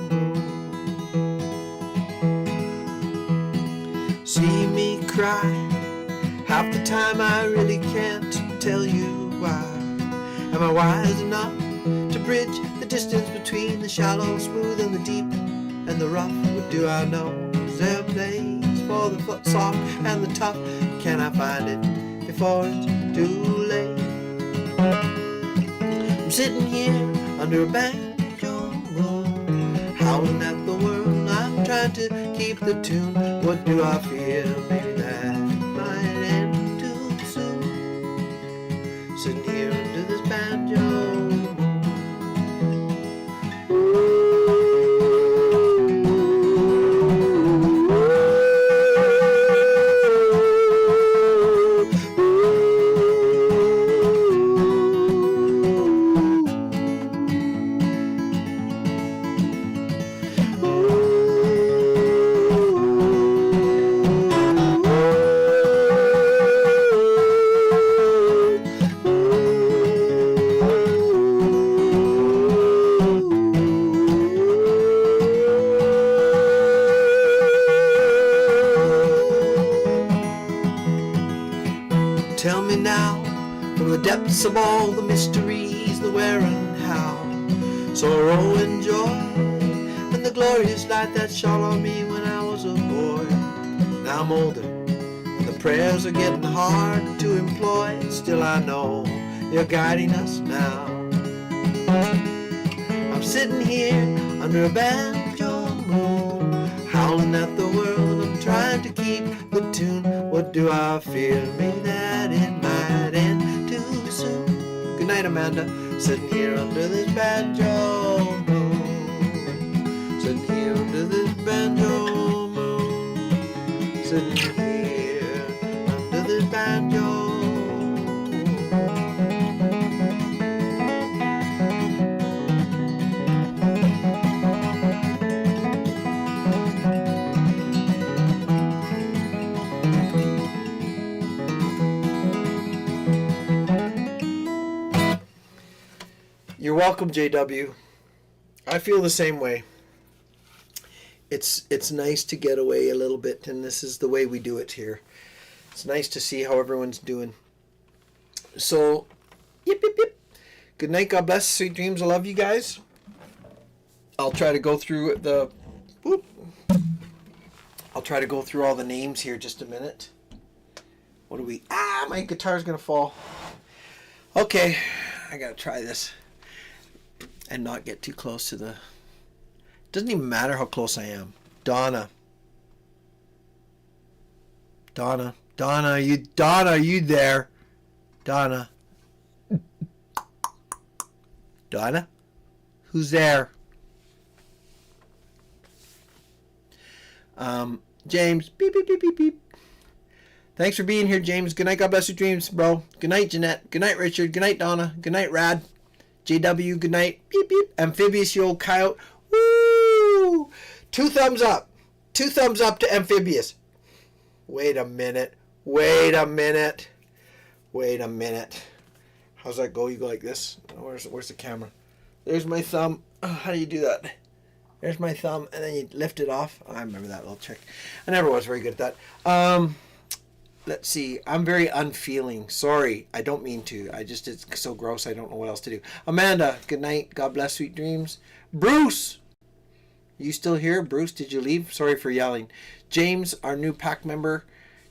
See me cry, half the time I really can't tell you why. Am I wise enough to bridge the distance between the shallow, smooth, and the deep, and the rough? What do I know? Is there a place for the soft and the tough? Can I find it before it's too late? I'm sitting here under a banjo moon, howling at the world. I'm trying to keep the tune. What do I feel? Maybe that might end too soon. Sitting here under this banjo. Tell me now, from the depths of all the mysteries, the where and how, sorrow and joy, and the glorious light that shone on me when I was a boy. Now I'm older, and the Prayers are getting hard to employ, still I know you're guiding us now. I'm sitting here under a banjo moon, howling at the world, I'm trying to keep the tune. What do I fear? Maybe that it might end too soon. Good night, Amanda. Sitting here under this banjo moon. Sitting here under this banjo moon. Sitting here under this banjo. You're welcome, JW. I feel the same way. It's nice to get away a little bit, and this is the way we do it here. It's nice to see how everyone's doing. So, yip, yip, yip. Good night. God bless. Sweet dreams. I love you guys. I'll try to go through the... Whoop. I'll try to go through all the names here just a minute. What do we... Ah, my guitar's going to fall. Okay. I got to try this. And not get too close to the... Doesn't even matter how close I am. Donna, are you there? Donna. Donna? Who's there? James. Beep, beep, beep, beep, beep. Thanks for being here, James. Good night. God bless your dreams, bro. Good night, Jeanette. Good night, Richard. Good night, Donna. Good night, Rad. JW, good night. Beep, beep. Amphibious, you old coyote. Woo! 2 thumbs up. 2 thumbs up to Amphibious. Wait a minute. How's that go? You go like this? Where's the camera? There's my thumb. Oh, how do you do that? There's my thumb, and then you lift it off. I remember that little trick. I never was very good at that. Let's see. I'm very unfeeling. Sorry. I don't mean to. It's so gross. I don't know what else to do. Amanda, good night. God bless, sweet dreams. Bruce. You still here? Bruce, did you leave? Sorry for yelling. James, our new pack member.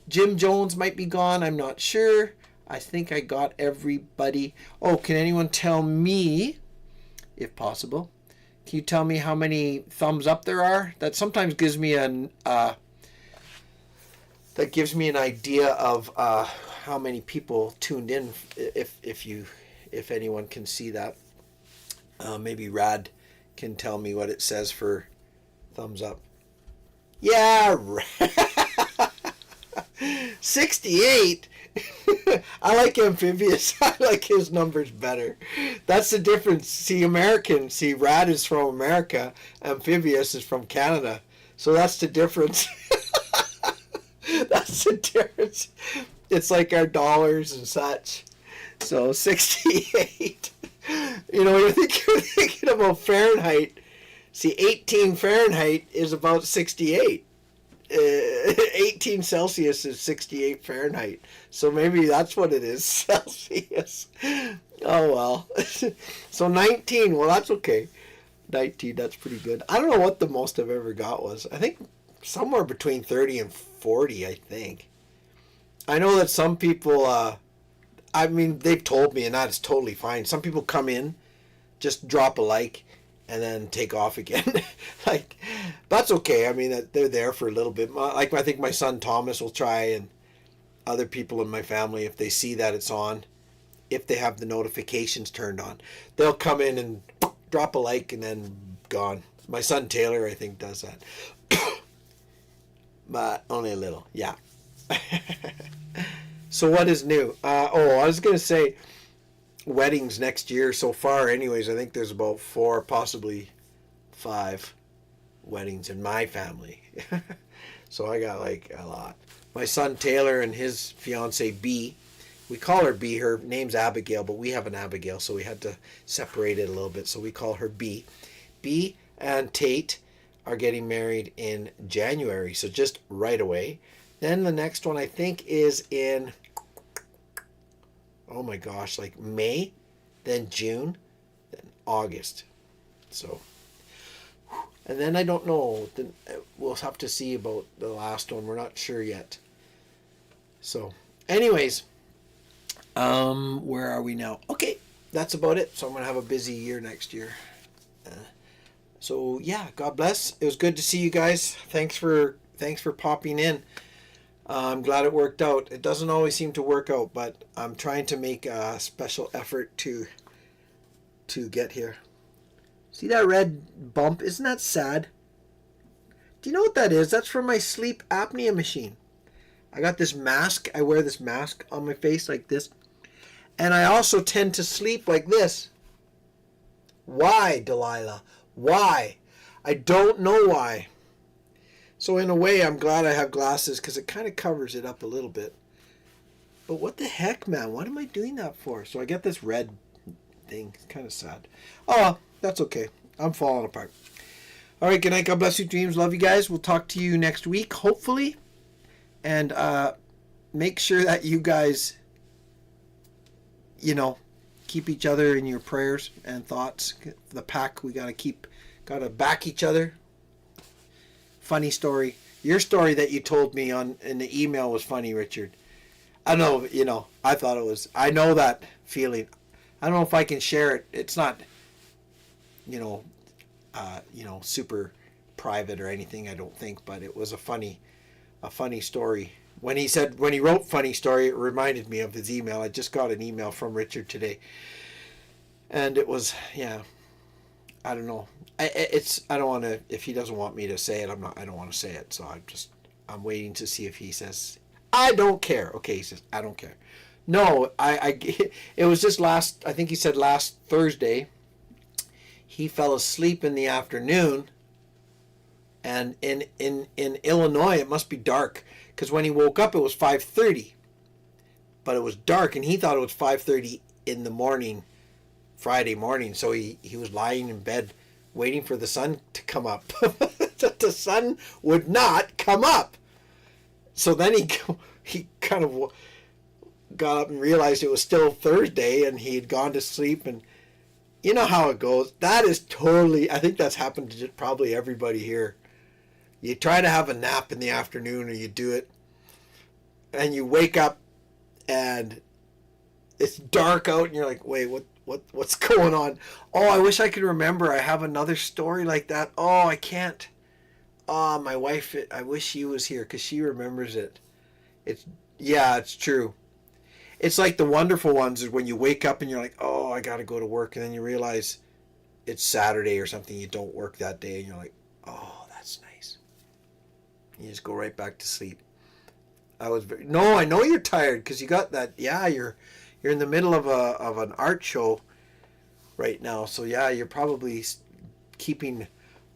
Jim Jones might be gone. I'm not sure. I think I got everybody. Oh, can anyone tell me, if possible, can you tell me how many thumbs up there are? That sometimes gives me an idea of how many people tuned in. If anyone can see that, maybe Rad can tell me what it says for thumbs up. Yeah, 68. I like Amphibious. I like his numbers better. That's the difference. See, Rad is from America. Amphibious is from Canada. So that's the difference. That's the difference. It's like our dollars and such. So 68. You're thinking about Fahrenheit. See, 18 Fahrenheit is about 68. 18 Celsius is 68 Fahrenheit. So maybe that's what it is, Celsius. Oh, well. So 19, well, that's okay. 19, that's pretty good. I don't know what the most I've ever got was. I think somewhere between 30 and 40, I think. I know that some people, they've told me, and that's totally fine. Some people come in, just drop a like, and then take off again. That's okay. They're there for a little bit. I think my son Thomas will try, and other people in my family, if they see that it's on, if they have the notifications turned on, they'll come in and drop a like and then gone. My son Taylor, I think, does that. But only a little, yeah. So what is new? I was going to say, weddings next year so far anyways. I think there's about 4, possibly 5 weddings in my family. So I got a lot. My son Taylor and his fiance B, we call her B. Her name's Abigail, but we have an Abigail, so we had to separate it a little bit, so we call her B. B and Tate are getting married in January, so just right away. Then the next one I think is in, oh my gosh, May, then June, then August. So, and then I don't know. Then we'll have to see about the last one. We're not sure yet. So, anyways, where are we now? Okay, that's about it. So I'm gonna have a busy year next year. So yeah, God bless. It was good to see you guys. Thanks for popping in. I'm glad it worked out. It doesn't always seem to work out, but I'm trying to make a special effort to get here. See that red bump? Isn't that sad? Do you know what that is? That's from my sleep apnea machine. I got this mask. I wear this mask on my face like this. And I also tend to sleep like this. Why, Delilah? Why? I don't know why. So in a way, I'm glad I have glasses because it kind of covers it up a little bit. But what the heck, man? What am I doing that for? So I get this red thing. It's kind of sad. Oh, that's okay. I'm falling apart. All right, good night. God bless you, dreams. Love you guys. We'll talk to you next week, hopefully. And make sure that you guys, keep each other in your prayers and thoughts. The pack, we got to back each other. Funny story. Your story that you told me in the email was funny, Richard. I know, I thought it was. I know that feeling. I don't know if I can share it. It's not, super private or anything, I don't think, but it was a funny story. When he wrote funny story, it reminded me of his email. I just got an email from Richard today. And it was, I don't know. I don't want to, if he doesn't want me to say it, I don't want to say it. So I'm waiting to see if he says, I don't care. Okay, he says, I don't care. No, it was just I think he said last Thursday, he fell asleep in the afternoon, and in Illinois, it must be dark, because when he woke up, it was 5:30, but it was dark, and he thought it was 5:30 in the morning, Friday morning, so he was lying in bed waiting for the sun to come up. The sun would not come up. So then he kind of got up and realized it was still Thursday, and he had gone to sleep, and you know how it goes. That is totally, I think that's happened to probably everybody here. You try to have a nap in the afternoon, or you do it, and you wake up, and it's dark out, and you're like, wait, what's going on? Oh, I wish I could remember. I have another story like that. Oh, I can't. Oh, my wife, I wish she was here, because she remembers it. It's true. It's like the wonderful ones is when you wake up and you're like, oh, I got to go to work. And then you realize it's Saturday or something. You don't work that day. And you're like, oh, that's nice. You just go right back to sleep. No, I know you're tired because you got that. Yeah, you're in the middle of an art show right now. So yeah, you're probably keeping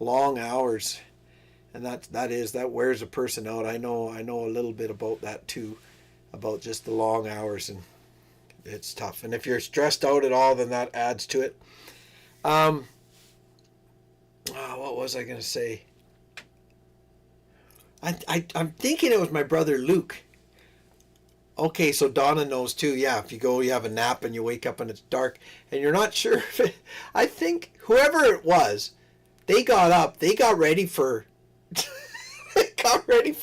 long hours. And that wears a person out. I know a little bit about that too. About just the long hours, and it's tough. And if you're stressed out at all, then that adds to it. What was I going to say? I'm thinking it was my brother Luke. Okay, so Donna knows too. Yeah, if you have a nap and you wake up and it's dark and you're not sure if I think whoever it was, they got up, they got ready for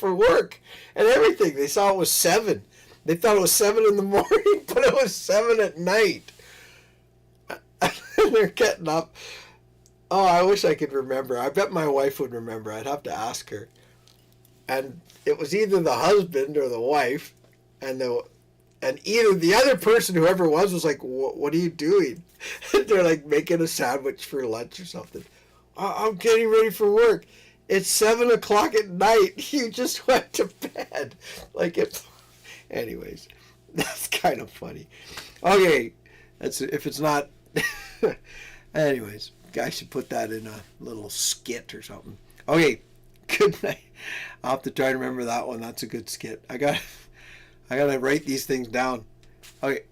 work and everything. They saw it was 7. They thought it was 7 in the morning, but it was 7 at night. They're getting up. Oh, I wish I could remember. I bet my wife would remember. I'd have to ask her. And it was either the husband or the wife, and either the other person, whoever it was like, "What are you doing?" They're like making a sandwich for lunch or something. I'm getting ready for work. It's 7 o'clock at night. You just went to bed. Like it. Anyways, that's kind of funny. Okay, if it's not. Anyways, I should put that in a little skit or something. Okay, good night. I'll have to try to remember that one. That's a good skit. I gotta write these things down. Okay.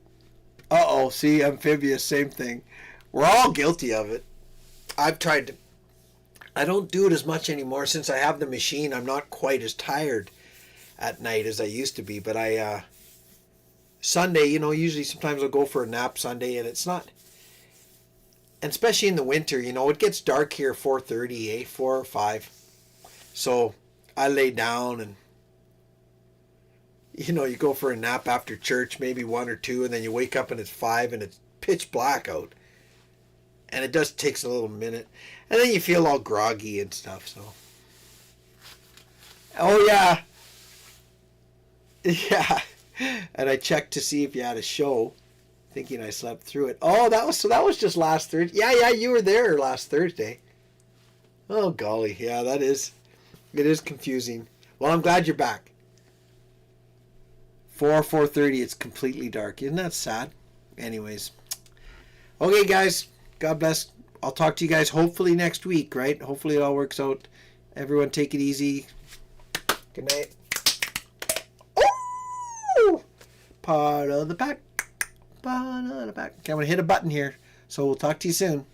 See, amphibious, same thing. We're all guilty of it. I've tried to. I don't do it as much anymore since I have the machine. I'm not quite as tired at night as I used to be, but Sunday, usually sometimes I'll go for a nap Sunday, and it's not, and especially in the winter, it gets dark here 4:30, 4 or 5, so I lay down and you know, you go for a nap after church, maybe 1 or 2, and then you wake up and it's 5 and it's pitch black out. And it just takes a little minute. And then you feel all groggy and stuff, so. Oh, yeah. Yeah. And I checked to see if you had a show, thinking I slept through it. Oh, that was just last Thursday. Yeah, you were there last Thursday. Oh, golly. Yeah, it is confusing. Well, I'm glad you're back. 4:30, it's completely dark. Isn't that sad? Anyways. Okay, guys. God bless. I'll talk to you guys hopefully next week, right? Hopefully it all works out. Everyone take it easy. Good night. Oh! Part of the pack. Part of the pack. Okay, I'm going to hit a button here. So we'll talk to you soon.